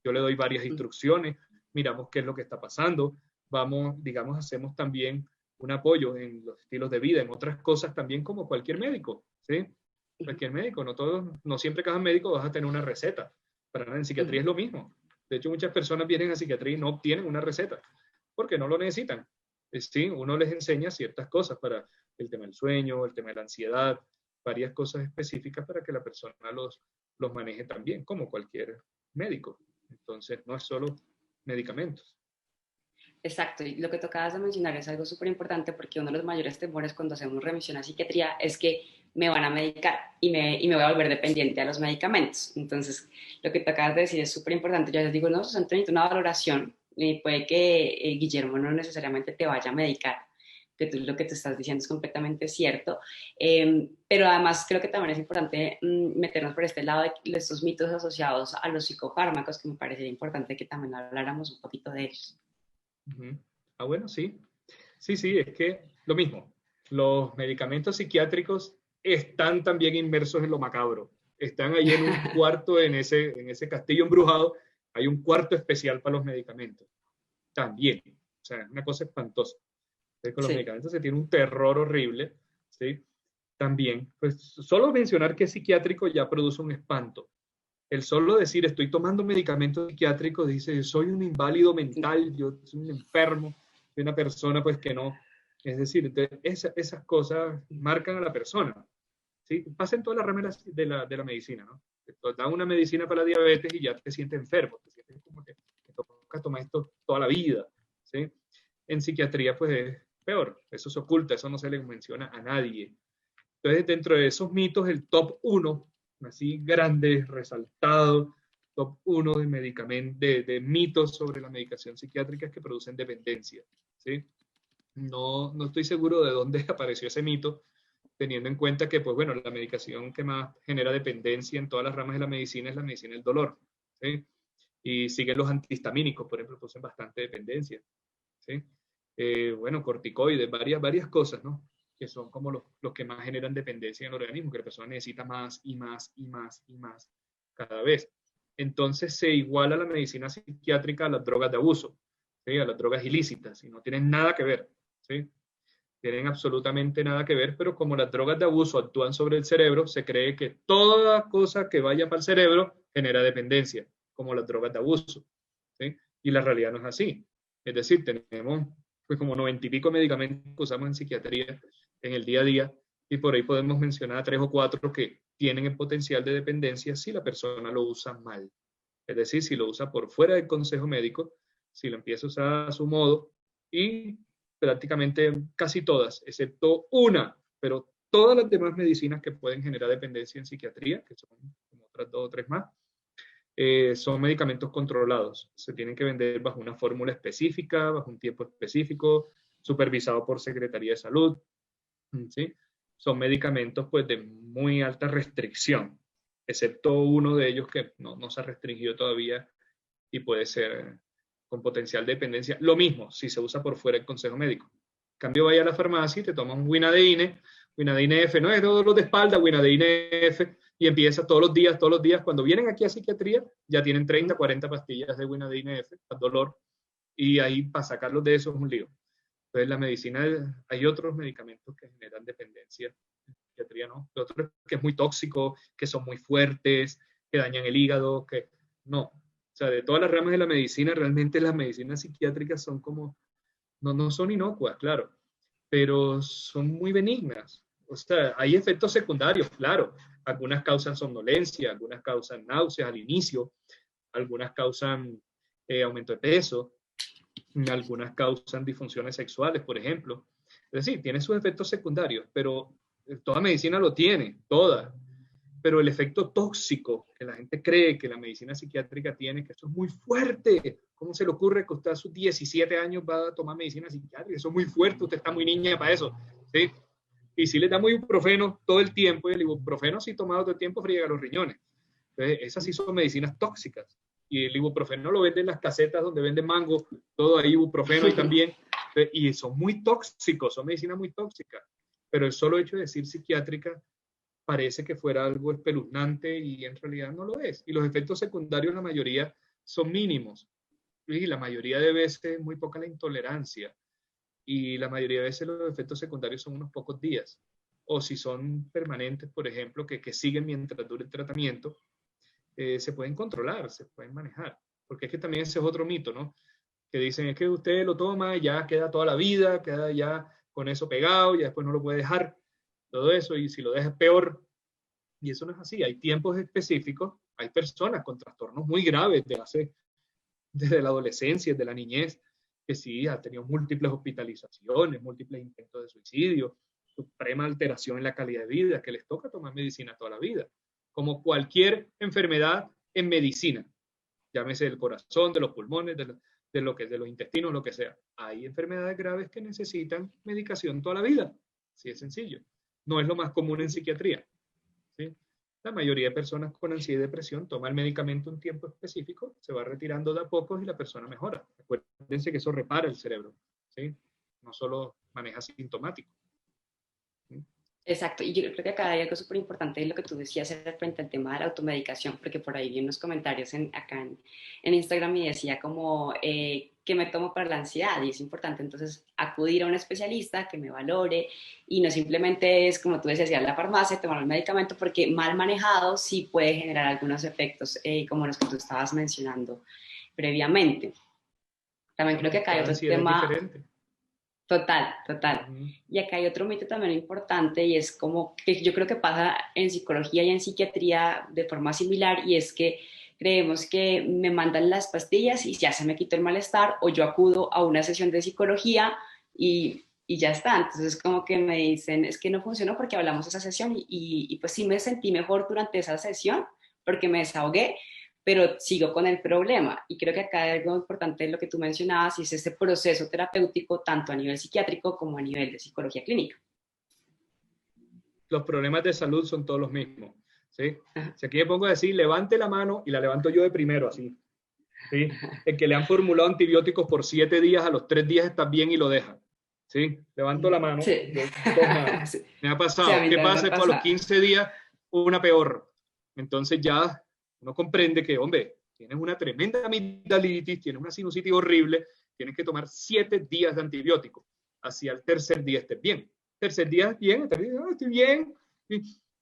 Speaker 2: Yo le doy varias
Speaker 1: Uh
Speaker 2: instrucciones, miramos qué es lo que está pasando, vamos, digamos, hacemos también un apoyo en los estilos de vida, en otras cosas también como cualquier médico, ¿sí?
Speaker 1: -huh,
Speaker 2: Cualquier médico, no todos, no siempre cada médico vas a tener una receta. Para nada, en
Speaker 1: uh
Speaker 2: psiquiatría
Speaker 1: -huh.
Speaker 2: es lo mismo. De hecho, muchas personas vienen a psiquiatría y no obtienen una receta porque no lo necesitan. Sí, uno les enseña ciertas cosas para el tema del sueño, el tema de la ansiedad, varias cosas específicas para que la persona los maneje también, como cualquier médico. Entonces, no es solo medicamentos.
Speaker 1: Exacto, y lo que tocabas de mencionar es algo súper importante porque uno de los mayores temores cuando hacemos remisión a psiquiatría es que me van a medicar y me voy a volver dependiente a los medicamentos. Entonces, lo que te acabas de decir es súper importante. Yo les digo, no, eso es una valoración y puede que Guillermo no necesariamente te vaya a medicar, que tú lo que te estás diciendo es completamente cierto, pero además creo que también es importante meternos por este lado de estos mitos asociados a los psicofármacos, que me parecería importante que también habláramos un poquito de ellos.
Speaker 2: Uh -huh. Ah, bueno, sí. Sí, sí, es que lo mismo. Los medicamentos psiquiátricos están también inmersos en lo macabro. Están ahí en un cuarto, en ese castillo embrujado, hay un cuarto especial para los medicamentos. También. O sea, es una cosa espantosa. Con los
Speaker 1: Sí.
Speaker 2: medicamentos se tiene un terror horrible, ¿sí? También, pues solo mencionar que es psiquiátrico ya produce un espanto. El solo decir estoy tomando medicamentos psiquiátricos dice soy un inválido mental, yo soy un enfermo, soy una persona pues que no. Es decir, esas cosas marcan a la persona. ¿Sí? Pasa en todas las ramas de la medicina, ¿no? Te dan una medicina para la diabetes y ya te sientes enfermo, te sientes como que te toca tomar esto toda la vida, ¿sí? En psiquiatría pues es peor, eso se oculta, eso no se le menciona a nadie. Entonces, dentro de esos mitos, el top uno, así grande, resaltado, top uno de medicamentos, de mitos sobre la medicación psiquiátrica es que producen dependencia, ¿sí? No, no estoy seguro de dónde apareció ese mito, teniendo en cuenta que, pues bueno, la medicación que más genera dependencia en todas las ramas de la medicina es la medicina del dolor, ¿sí? Y siguen los antihistamínicos, por ejemplo, producen bastante dependencia, ¿sí? Bueno, corticoides, varias cosas, ¿no? Que son como los que más generan dependencia en el organismo, que la persona necesita más y más y más y más cada vez. Entonces se iguala la medicina psiquiátrica a las drogas de abuso, ¿sí? A las drogas ilícitas, y no tienen nada que ver, ¿sí? Tienen absolutamente nada que ver, pero como las drogas de abuso actúan sobre el cerebro, se cree que toda cosa que vaya para el cerebro genera dependencia, como las drogas de abuso, ¿sí? Y la realidad no es así. Es decir, tenemos pues como 90 y pico medicamentos que usamos en psiquiatría en el día a día y por ahí podemos mencionar 3 o 4 que tienen el potencial de dependencia si la persona lo usa mal. Es decir, si lo usa por fuera del consejo médico, si lo empieza a usar a su modo y prácticamente casi todas, excepto una, pero todas las demás medicinas que pueden generar dependencia en psiquiatría, que son como otras 2 o 3 más, son medicamentos controlados. Se tienen que vender bajo una fórmula específica, bajo un tiempo específico, supervisado por Secretaría de Salud. ¿Sí? Son medicamentos pues de muy alta restricción, excepto uno de ellos que no se ha restringido todavía y puede ser con potencial de dependencia. Lo mismo si se usa por fuera del consejo médico. En cambio, vaya a la farmacia y te tomas un Winadine F, no es dolor de espalda, Winadine F, y empieza todos los días, cuando vienen aquí a psiquiatría, ya tienen 30, 40 pastillas de Winadine F para dolor, y ahí para sacarlos de eso es un lío. Entonces, la medicina, hay otros medicamentos que generan dependencia, en psiquiatría no. Otros que es muy tóxico, que son muy fuertes, que dañan el hígado, que no. O sea, de todas las ramas de la medicina, realmente las medicinas psiquiátricas son como, no son inocuas, claro, pero son muy benignas. O sea, hay efectos secundarios, claro. Algunas causan somnolencia, algunas causan náuseas al inicio, algunas causan aumento de peso, algunas causan disfunciones sexuales, por ejemplo. Es decir, tiene sus efectos secundarios, pero toda medicina lo tiene, toda. Pero el efecto tóxico que la gente cree que la medicina psiquiátrica tiene, que eso es muy fuerte. ¿Cómo se le ocurre que usted a sus 17 años va a tomar medicina psiquiátrica? Eso es muy fuerte, usted está muy niña para eso. ¿Sí? Y si le damos ibuprofeno todo el tiempo, y el ibuprofeno si tomado todo el tiempo friega los riñones. Entonces, esas sí son medicinas tóxicas. Y el ibuprofeno lo venden en las casetas donde venden mango, todo ahí ibuprofeno y también. Y son muy tóxicos, son medicinas muy tóxicas. Pero el solo hecho de decir psiquiátrica parece que fuera algo espeluznante y en realidad no lo es. Y los efectos secundarios, la mayoría, son mínimos. Y la mayoría de veces muy poca la intolerancia. Y la mayoría de veces los efectos secundarios son unos pocos días. O si son permanentes, por ejemplo, que siguen mientras dure el tratamiento, se pueden controlar, se pueden manejar. Porque es que también ese es otro mito, ¿no? Que dicen, es que usted lo toma y ya queda toda la vida, queda ya con eso pegado, y después no lo puede dejar, todo eso, y si lo deja es peor. Y eso no es así. Hay tiempos específicos, hay personas con trastornos muy graves desde la adolescencia, desde la niñez, que sí ha tenido múltiples hospitalizaciones, múltiples intentos de suicidio, suprema alteración en la calidad de vida, que les toca tomar medicina toda la vida, como cualquier enfermedad en medicina, llámese del corazón, de los pulmones, de los intestinos, lo que sea. Hay enfermedades graves que necesitan medicación toda la vida, así es sencillo. No es lo más común en psiquiatría. ¿Sí? La mayoría de personas con ansiedad y depresión toma el medicamento un tiempo específico, se va retirando de a poco y la persona mejora. Acuérdense que eso repara el cerebro, ¿sí? No solo maneja sintomático. ¿Sí?
Speaker 1: Exacto, y yo creo que acá hay algo súper importante en lo que tú decías frente al tema de la automedicación, porque por ahí vi unos comentarios acá en Instagram y decía como que me tomo para la ansiedad y es importante entonces acudir a un especialista que me valore y no simplemente es como tú decías, ir a la farmacia, tomar el medicamento, porque mal manejado sí puede generar algunos efectos como los que tú estabas mencionando previamente. También creo
Speaker 2: Bueno,
Speaker 1: que acá hay
Speaker 2: cada
Speaker 1: otro
Speaker 2: ansiedad es
Speaker 1: tema.
Speaker 2: diferente.
Speaker 1: Total, total.
Speaker 2: Uh-huh.
Speaker 1: Y acá hay otro mito también importante y es como que yo creo que pasa en psicología y en psiquiatría de forma similar y es que creemos que me mandan las pastillas y ya se me quitó el malestar o yo acudo a una sesión de psicología y ya está. Entonces como que me dicen, es que no funcionó porque hablamos esa sesión y pues sí me sentí mejor durante esa sesión porque me desahogué, pero sigo con el problema. Y creo que acá hay algo importante de lo que tú mencionabas, y es este proceso terapéutico tanto a nivel psiquiátrico como a nivel de psicología clínica.
Speaker 2: Los problemas de salud son todos los mismos. ¿Sí?
Speaker 1: Ajá.
Speaker 2: Si aquí me pongo a decir, levante la mano y la levanto yo de primero, así. ¿Sí? El que le han formulado antibióticos por 7 días, a los 3 días está bien y lo deja. ¿Sí? Levanto la mano,
Speaker 1: Sí.
Speaker 2: yo, dos manos.
Speaker 1: Sí.
Speaker 2: Me ha
Speaker 1: Sí, a
Speaker 2: pasado.
Speaker 1: mí
Speaker 2: ¿Qué
Speaker 1: también me
Speaker 2: pasa
Speaker 1: ha
Speaker 2: después a los
Speaker 1: pasado.
Speaker 2: 15 días? Una peor. Entonces ya uno comprende que, hombre, tienes una tremenda amigdalitis, tienes una sinusitis horrible, tienes que tomar 7 días de antibiótico. Así al tercer día estés bien. Tercer día, bien, estoy bien,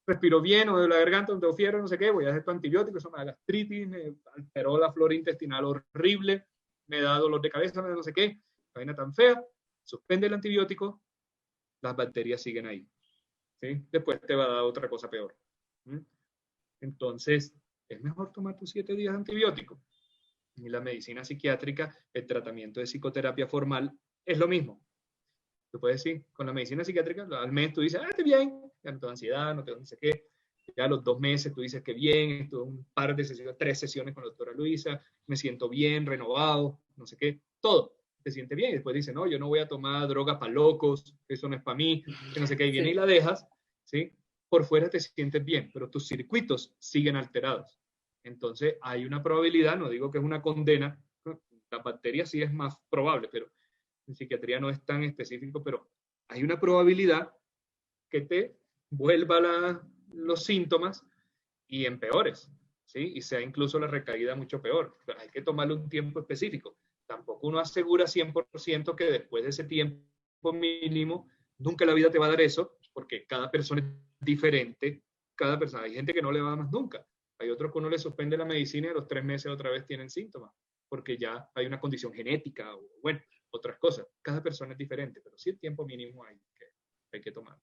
Speaker 2: respiro bien, o de la garganta, no tengo fiebre, no sé qué, voy a hacer tu antibiótico, eso me da gastritis, me alteró la flora intestinal horrible, me da dolor de cabeza, me da no sé qué, vaina tan fea, suspende el antibiótico, las bacterias siguen ahí. ¿Sí? Después te va a dar otra cosa peor. ¿Sí? Entonces, es mejor tomar tus 7 días de antibiótico. Y la medicina psiquiátrica, el tratamiento de psicoterapia formal es lo mismo. Tú puedes decir, con la medicina psiquiátrica, al mes tú dices, estoy bien, ya no tengo ansiedad, no tengo no sé qué. Ya a los 2 meses tú dices que bien, estuve un par de sesiones, 3 sesiones con la doctora Luisa, me siento bien, renovado, no sé qué, todo, te sientes bien. Y después dices, no, yo no voy a tomar droga para locos, eso no es para mí, que no sé qué, y viene y
Speaker 1: Sí.
Speaker 2: la dejas, ¿sí? Por fuera te sientes bien, pero tus circuitos siguen alterados. Entonces hay una probabilidad, no digo que es una condena, la bacteria sí es más probable, pero en psiquiatría no es tan específico, pero hay una probabilidad que te vuelva los síntomas y empeores, ¿sí? Y sea incluso la recaída mucho peor. Pero hay que tomarle un tiempo específico. Tampoco uno asegura 100% que después de ese tiempo mínimo, nunca la vida te va a dar eso, porque cada persona es diferente, cada persona. Hay gente que no le va a dar más nunca. Hay otros que uno le suspende la medicina y a los 3 meses otra vez tienen síntomas, porque ya hay una condición genética o, bueno, otras cosas. Cada persona es diferente, pero sí el tiempo mínimo hay que tomar.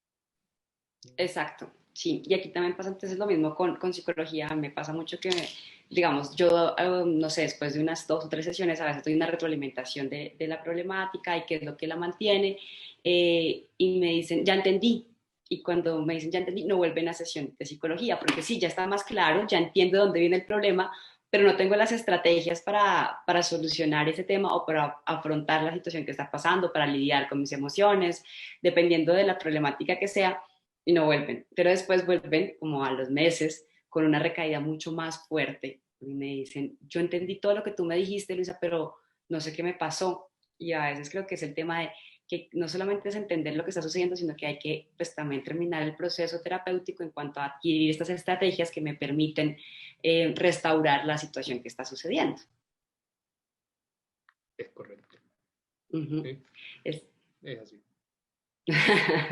Speaker 1: Exacto, sí. Y aquí también pasa entonces lo mismo con psicología. Me pasa mucho que, digamos, yo, no sé, después de unas 2 o 3 sesiones, a veces doy una retroalimentación de la problemática y qué es lo que la mantiene. Y me dicen, ya entendí. Y cuando me dicen, ya entendí, no vuelven a sesión de psicología, porque sí, ya está más claro, ya entiendo dónde viene el problema, pero no tengo las estrategias para solucionar ese tema o para afrontar la situación que está pasando, para lidiar con mis emociones, dependiendo de la problemática que sea y no vuelven. Pero después vuelven como a los meses con una recaída mucho más fuerte y me dicen, yo entendí todo lo que tú me dijiste, Luisa, pero no sé qué me pasó. Y a veces creo que es el tema de que no solamente es entender lo que está sucediendo, sino que hay que pues, también terminar el proceso terapéutico en cuanto a adquirir estas estrategias que me permiten restaurar la situación que está sucediendo.
Speaker 2: Es correcto.
Speaker 1: Uh -huh.
Speaker 2: ¿Sí?
Speaker 1: Es,
Speaker 2: Es así.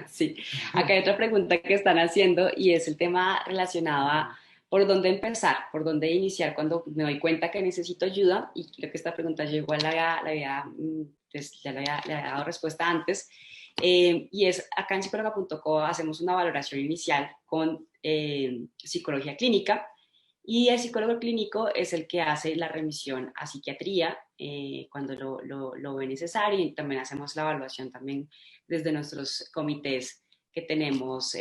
Speaker 1: sí, acá hay otra pregunta que están haciendo y es el tema relacionado a por dónde empezar, por dónde iniciar cuando me doy cuenta que necesito ayuda y creo que esta pregunta yo igual pues, ya le había dado respuesta antes y es acá en psicóloga.co hacemos una valoración inicial con psicología clínica y el psicólogo clínico es el que hace la remisión a psiquiatría cuando lo ve necesario y también hacemos la evaluación también desde nuestros comités que tenemos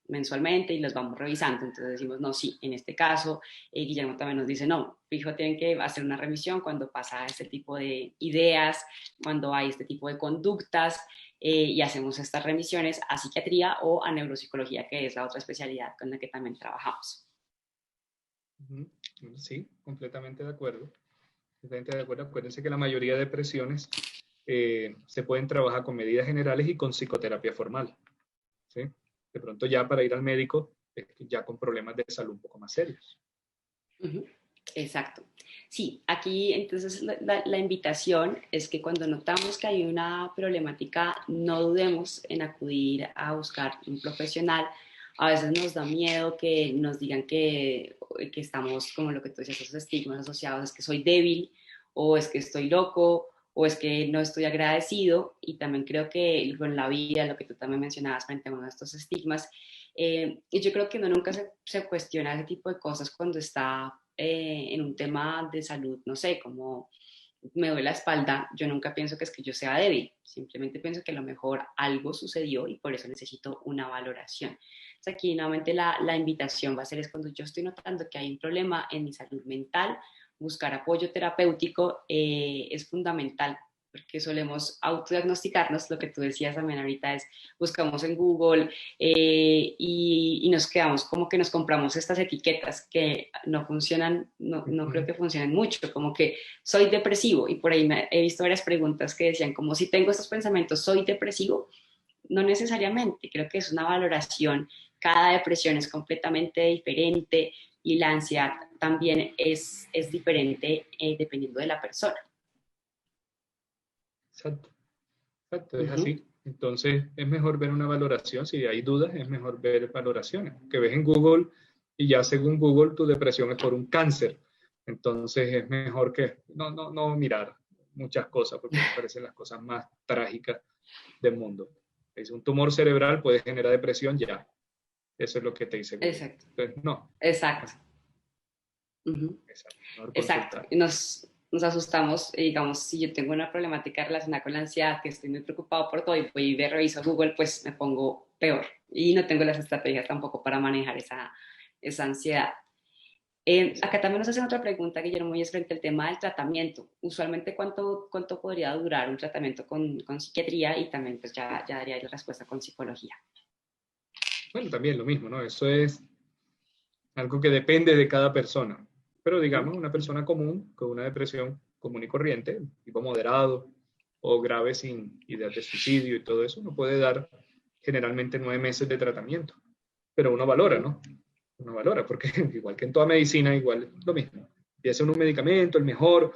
Speaker 1: mensualmente y los vamos revisando. Entonces decimos, no, sí, en este caso, Guillermo también nos dice, no, fijo, tienen que hacer una revisión cuando pasa este tipo de ideas, cuando hay este tipo de conductas, y hacemos estas remisiones a psiquiatría o a neuropsicología, que es la otra especialidad con la que también trabajamos.
Speaker 2: Sí, completamente de acuerdo. Completamente de acuerdo. Acuérdense que la mayoría de depresiones se pueden trabajar con medidas generales y con psicoterapia formal. ¿Sí? De pronto ya para ir al médico, ya con problemas de salud un poco más serios.
Speaker 1: Uh-huh. Exacto. Sí, aquí entonces la invitación es que cuando notamos que hay una problemática, no dudemos en acudir a buscar un profesional. A veces nos da miedo que nos digan que estamos, como lo que tú decías, esos estigmas asociados, es que soy débil o es que estoy loco o es que no estoy agradecido. Y también creo que con la vida, lo que tú también mencionabas frente a uno de estos estigmas, y yo creo que uno nunca se cuestiona ese tipo de cosas cuando está en un tema de salud, no sé, como me duele la espalda, yo nunca pienso que es que yo sea débil, simplemente pienso que a lo mejor algo sucedió y por eso necesito una valoración. Entonces aquí nuevamente la invitación va a ser es cuando yo estoy notando que hay un problema en mi salud mental, buscar apoyo terapéutico es fundamental porque solemos autodiagnosticarnos, lo que tú decías también ahorita es, buscamos en Google y nos quedamos como que nos compramos estas etiquetas que no funcionan, no creo que funcionen mucho, como que soy depresivo y por ahí he visto varias preguntas que decían como si tengo estos pensamientos, ¿soy depresivo? No necesariamente, creo que es una valoración, cada depresión es completamente diferente y la ansiedad también es diferente dependiendo de la persona.
Speaker 2: Exacto, exacto,
Speaker 1: Uh
Speaker 2: es
Speaker 1: -huh.
Speaker 2: así. Entonces es mejor ver una valoración, si hay dudas es mejor ver valoraciones, que ves en Google y ya según Google tu depresión es por un cáncer. Entonces es mejor que no mirar muchas cosas porque me parecen las cosas más trágicas del mundo. Es un tumor cerebral puede generar depresión ya. Eso es lo que te dice Google.
Speaker 1: Exacto,
Speaker 2: Entonces, no.
Speaker 1: exacto. Uh -huh.
Speaker 2: Exacto. Mejor
Speaker 1: Exacto.
Speaker 2: consultar.
Speaker 1: Y nos asustamos, digamos, si yo tengo una problemática relacionada con la ansiedad, que estoy muy preocupado por todo y voy y reviso Google, pues me pongo peor. Y no tengo las estrategias tampoco para manejar esa ansiedad. Acá también nos hacen otra pregunta, Guillermo, y es frente al tema del tratamiento. Usualmente, ¿cuánto podría durar un tratamiento con psiquiatría? Y también pues ya daría la respuesta con psicología.
Speaker 2: Bueno, también lo mismo, ¿no? Eso es algo que depende de cada persona. Pero digamos, una persona común con una depresión común y corriente, tipo moderado o grave sin ideas de suicidio y todo eso, no puede dar generalmente 9 meses de tratamiento. Pero uno valora, ¿no? Uno valora, porque igual que en toda medicina, igual es lo mismo. Empieza un medicamento, el mejor,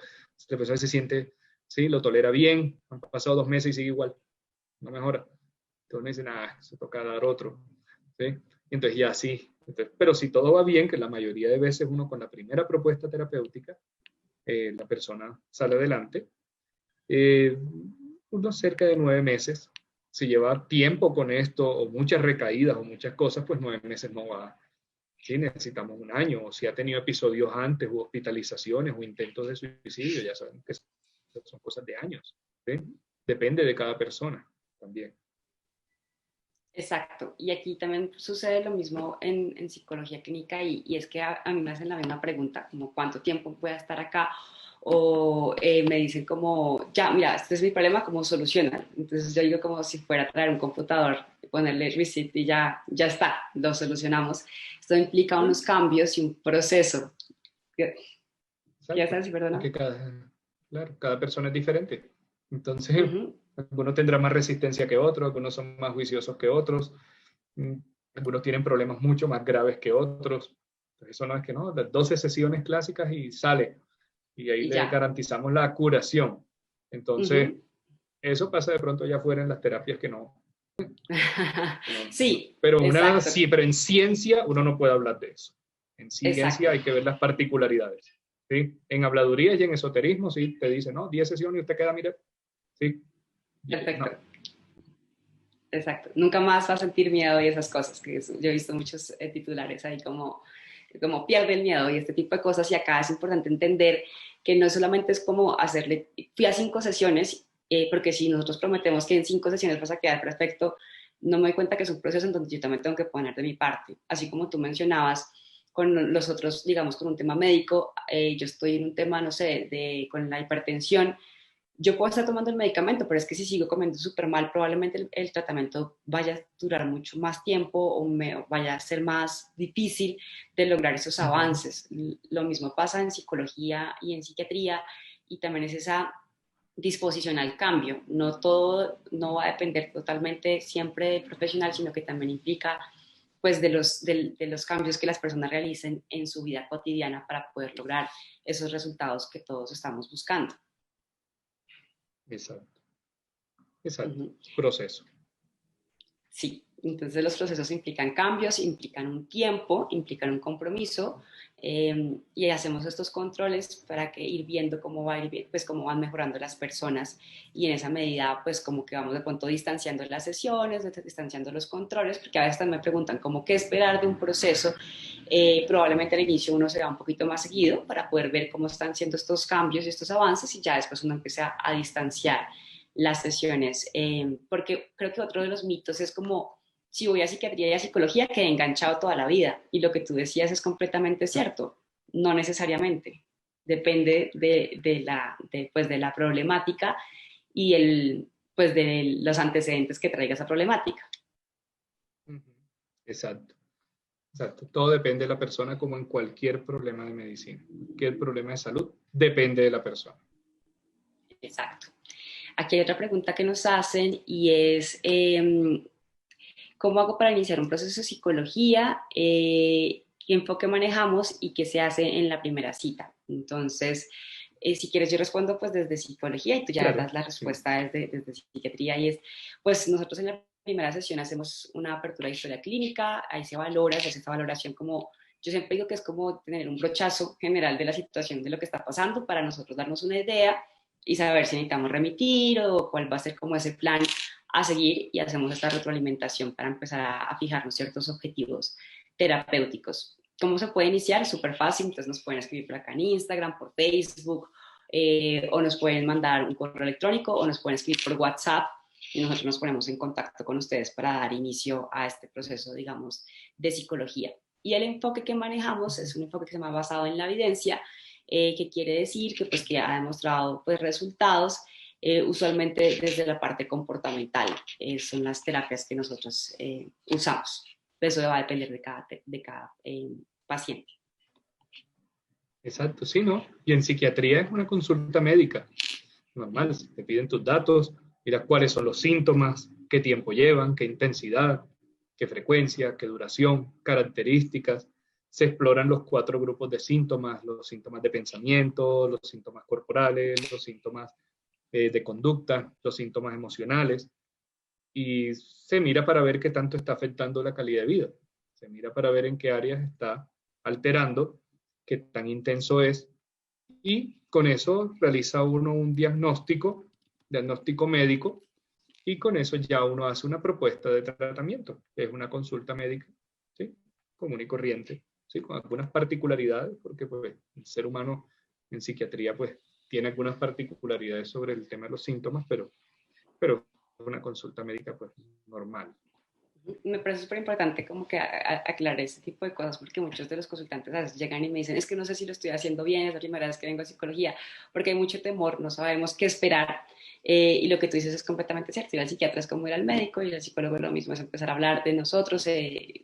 Speaker 2: la persona se siente, sí, lo tolera bien, han pasado 2 meses y sigue igual, no mejora. Entonces me dicen, se toca dar otro, ¿sí? Y entonces ya sí. Entonces, pero si todo va bien, que la mayoría de veces uno con la primera propuesta terapéutica, la persona sale adelante, unos cerca de 9 meses. Si lleva tiempo con esto, o muchas recaídas, o muchas cosas, pues 9 meses no va. Sí, necesitamos un año, o si ha tenido episodios antes, o hospitalizaciones, o intentos de suicidio, ya saben que son cosas de años. ¿Sí? Depende de cada persona también.
Speaker 1: Exacto, y aquí también sucede lo mismo en psicología clínica y es que a mí me hacen la misma pregunta, como cuánto tiempo voy a estar acá, o me dicen como, ya, mira, este es mi problema, ¿cómo solucionan? Entonces yo digo como si fuera a traer un computador, ponerle reset y ya está, lo solucionamos. Esto implica unos cambios y un proceso. ¿Ya
Speaker 2: Exacto.
Speaker 1: sabes, perdona?
Speaker 2: Porque claro, cada persona es diferente. Entonces,
Speaker 1: Ujú.
Speaker 2: algunos tendrán más resistencia que otros, algunos son más juiciosos que otros, mm, algunos tienen problemas mucho más graves que otros. Entonces, eso no es que no, las 12 sesiones clásicas y sale. Y ahí
Speaker 1: Y
Speaker 2: le
Speaker 1: ya.
Speaker 2: garantizamos la curación. Entonces,
Speaker 1: Ujú.
Speaker 2: eso pasa de pronto allá afuera en las terapias
Speaker 1: Sí,
Speaker 2: pero
Speaker 1: exacto,
Speaker 2: sí, pero en ciencia uno no puede hablar de eso. En ciencia
Speaker 1: exacto,
Speaker 2: hay que ver las particularidades. ¿Sí? En habladuría y en esoterismo, sí, te dicen, no, 10 sesiones y usted queda, mire, sí, y allá
Speaker 1: perfecto.
Speaker 2: no.
Speaker 1: Exacto, nunca más va a sentir miedo y esas cosas, que yo he visto muchos titulares ahí como pierde el miedo y este tipo de cosas y acá es importante entender que no solamente es como hacerle, fui a 5 sesiones, porque si nosotros prometemos que en 5 sesiones vas a quedar perfecto, no me doy cuenta que es un proceso en donde yo también tengo que poner de mi parte, así como tú mencionabas con los otros, digamos, con un tema médico, yo estoy en un tema, no sé, con la hipertensión, yo puedo estar tomando el medicamento, pero es que si sigo comiendo súper mal, probablemente el tratamiento vaya a durar mucho más tiempo o vaya a ser más difícil de lograr esos
Speaker 2: Uh -huh.
Speaker 1: avances. Lo mismo pasa en psicología y en psiquiatría y también es esa disposición al cambio. No todo no va a depender totalmente siempre del profesional, sino que también implica pues de los cambios que las personas realicen en su vida cotidiana para poder lograr esos resultados que todos estamos buscando.
Speaker 2: Exacto, exacto.
Speaker 1: Uh-huh.
Speaker 2: Proceso.
Speaker 1: Sí, entonces los procesos implican cambios, implican un tiempo, implican un compromiso y hacemos estos controles para que ir viendo cómo va a ir, pues cómo van mejorando las personas y en esa medida pues como que vamos de pronto distanciando las sesiones, distanciando los controles, porque a veces también me preguntan como qué esperar de un proceso. Probablemente al inicio uno se va un poquito más seguido para poder ver cómo están siendo estos cambios y estos avances y ya después uno empieza a distanciar las sesiones, porque creo que otro de los mitos es como, si voy a psiquiatría y a psicología, quedé enganchado toda la vida. Y lo que tú decías es completamente cierto, no necesariamente. Depende pues de la problemática y pues de los antecedentes que traiga esa problemática.
Speaker 2: Uh -huh. Exacto, exacto. Todo depende de la persona como en cualquier problema de medicina. Cualquier problema de salud depende de la persona.
Speaker 1: Exacto. Aquí hay otra pregunta que nos hacen y es, ¿cómo hago para iniciar un proceso de psicología? ¿Qué enfoque manejamos y qué se hace en la primera cita? Entonces, si quieres, yo respondo pues desde psicología y tú ya
Speaker 2: Claro,
Speaker 1: das la
Speaker 2: sí.
Speaker 1: respuesta desde psiquiatría y es, pues nosotros en la primera sesión hacemos una apertura de historia clínica, ahí se valora, se hace esta valoración como, yo siempre digo que es como tener un brochazo general de la situación de lo que está pasando para nosotros darnos una idea y saber si necesitamos remitir o cuál va a ser como ese plan a seguir y hacemos esta retroalimentación para empezar a fijarnos ciertos objetivos terapéuticos. ¿Cómo se puede iniciar? Súper fácil, entonces nos pueden escribir por acá en Instagram, por Facebook, o nos pueden mandar un correo electrónico o nos pueden escribir por WhatsApp y nosotros nos ponemos en contacto con ustedes para dar inicio a este proceso, digamos, de psicología. Y el enfoque que manejamos es un enfoque que se llama basado en la evidencia, que quiere decir que, pues, que ha demostrado, pues, resultados, usualmente desde la parte comportamental. Son las terapias que nosotros usamos. Eso va a depender de cada paciente.
Speaker 2: Exacto, sí, ¿no? Y en psiquiatría es una consulta médica normal, te piden tus datos, mira cuáles son los síntomas, qué tiempo llevan, qué intensidad, qué frecuencia, qué duración, características. Se exploran los 4 grupos de síntomas, los síntomas de pensamiento, los síntomas corporales, los síntomas de conducta, los síntomas emocionales, y se mira para ver qué tanto está afectando la calidad de vida. Se mira para ver en qué áreas está alterando, qué tan intenso es, y con eso realiza uno un diagnóstico médico, y con eso ya uno hace una propuesta de tratamiento, que es una consulta médica, ¿sí? Común y corriente, ¿sí? Con algunas particularidades, porque pues, el ser humano en psiquiatría pues, tiene algunas particularidades sobre el tema de los síntomas, pero una consulta médica pues, normal.
Speaker 1: Me parece súper importante como que aclarar este tipo de cosas, porque muchos de los consultantes a veces llegan y me dicen, es que no sé si lo estoy haciendo bien, es la primera vez que vengo a psicología, porque hay mucho temor, no sabemos qué esperar, y lo que tú dices es completamente cierto. Ir al psiquiatra es como ir al médico, y el psicólogo lo mismo, es empezar a hablar de nosotros,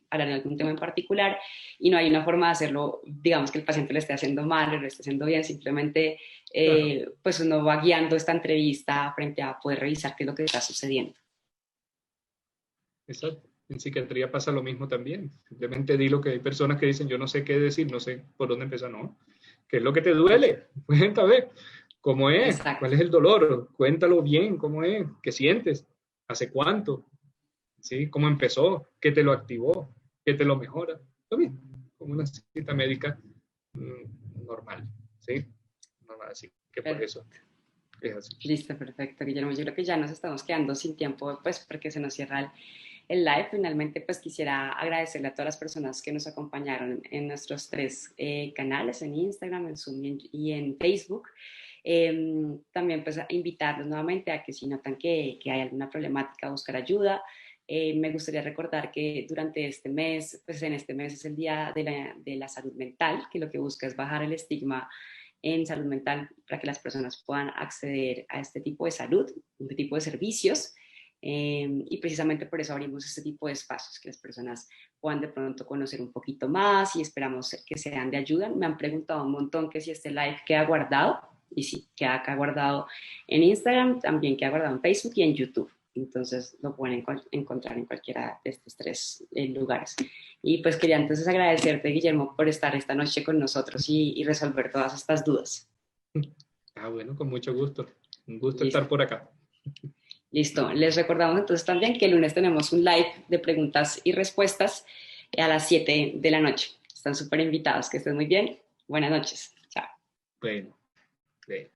Speaker 1: hablar de algún tema en particular, y no hay una forma de hacerlo, digamos, que el paciente lo esté haciendo mal o lo esté haciendo bien, simplemente pues uno va guiando esta entrevista frente a poder revisar qué es lo que está sucediendo.
Speaker 2: Exacto. En psiquiatría pasa lo mismo también. Simplemente di lo que hay personas que dicen, yo no sé qué decir, no sé por dónde empezar, no. ¿Qué es lo que te duele? Cuéntame, ¿cómo es? ¿Cuál
Speaker 1: Exacto.
Speaker 2: es el dolor? Cuéntalo bien, ¿cómo es? ¿Qué sientes? ¿Hace cuánto? ¿Sí? ¿Cómo empezó? ¿Qué te lo activó? ¿Qué te lo mejora? Lo mismo, como una cita médica normal, ¿sí? Normal, así que por eso es así.
Speaker 1: Listo, perfecto, Guillermo. Yo creo que ya nos estamos quedando sin tiempo, pues, porque se nos cierra el live. Finalmente, pues, quisiera agradecerle a todas las personas que nos acompañaron en nuestros 3 canales, en Instagram, en Zoom y en Facebook. También, pues, invitarlos nuevamente a que si notan que hay alguna problemática, buscar ayuda. Me gustaría recordar que durante este mes, pues en este mes es el Día de la Salud Mental, que lo que busca es bajar el estigma en salud mental para que las personas puedan acceder a este tipo de salud, este tipo de servicios. Y precisamente por eso abrimos este tipo de espacios, que las personas puedan de pronto conocer un poquito más, y esperamos que sean de ayuda. Me han preguntado un montón que si este live queda guardado, y sí, queda acá guardado en Instagram, también queda guardado en Facebook y en YouTube. Entonces lo pueden encontrar en cualquiera de estos 3 lugares. Y pues quería entonces agradecerte, Guillermo, por estar esta noche con nosotros y resolver todas estas dudas.
Speaker 2: Ah, bueno, con mucho gusto. Un gusto estar
Speaker 1: Listo.
Speaker 2: por acá.
Speaker 1: Listo. Les recordamos entonces también que el lunes tenemos un live de preguntas y respuestas a las 7 de la noche. Están súper invitados. Que estén muy bien. Buenas noches. Chao.
Speaker 2: Bueno, bien.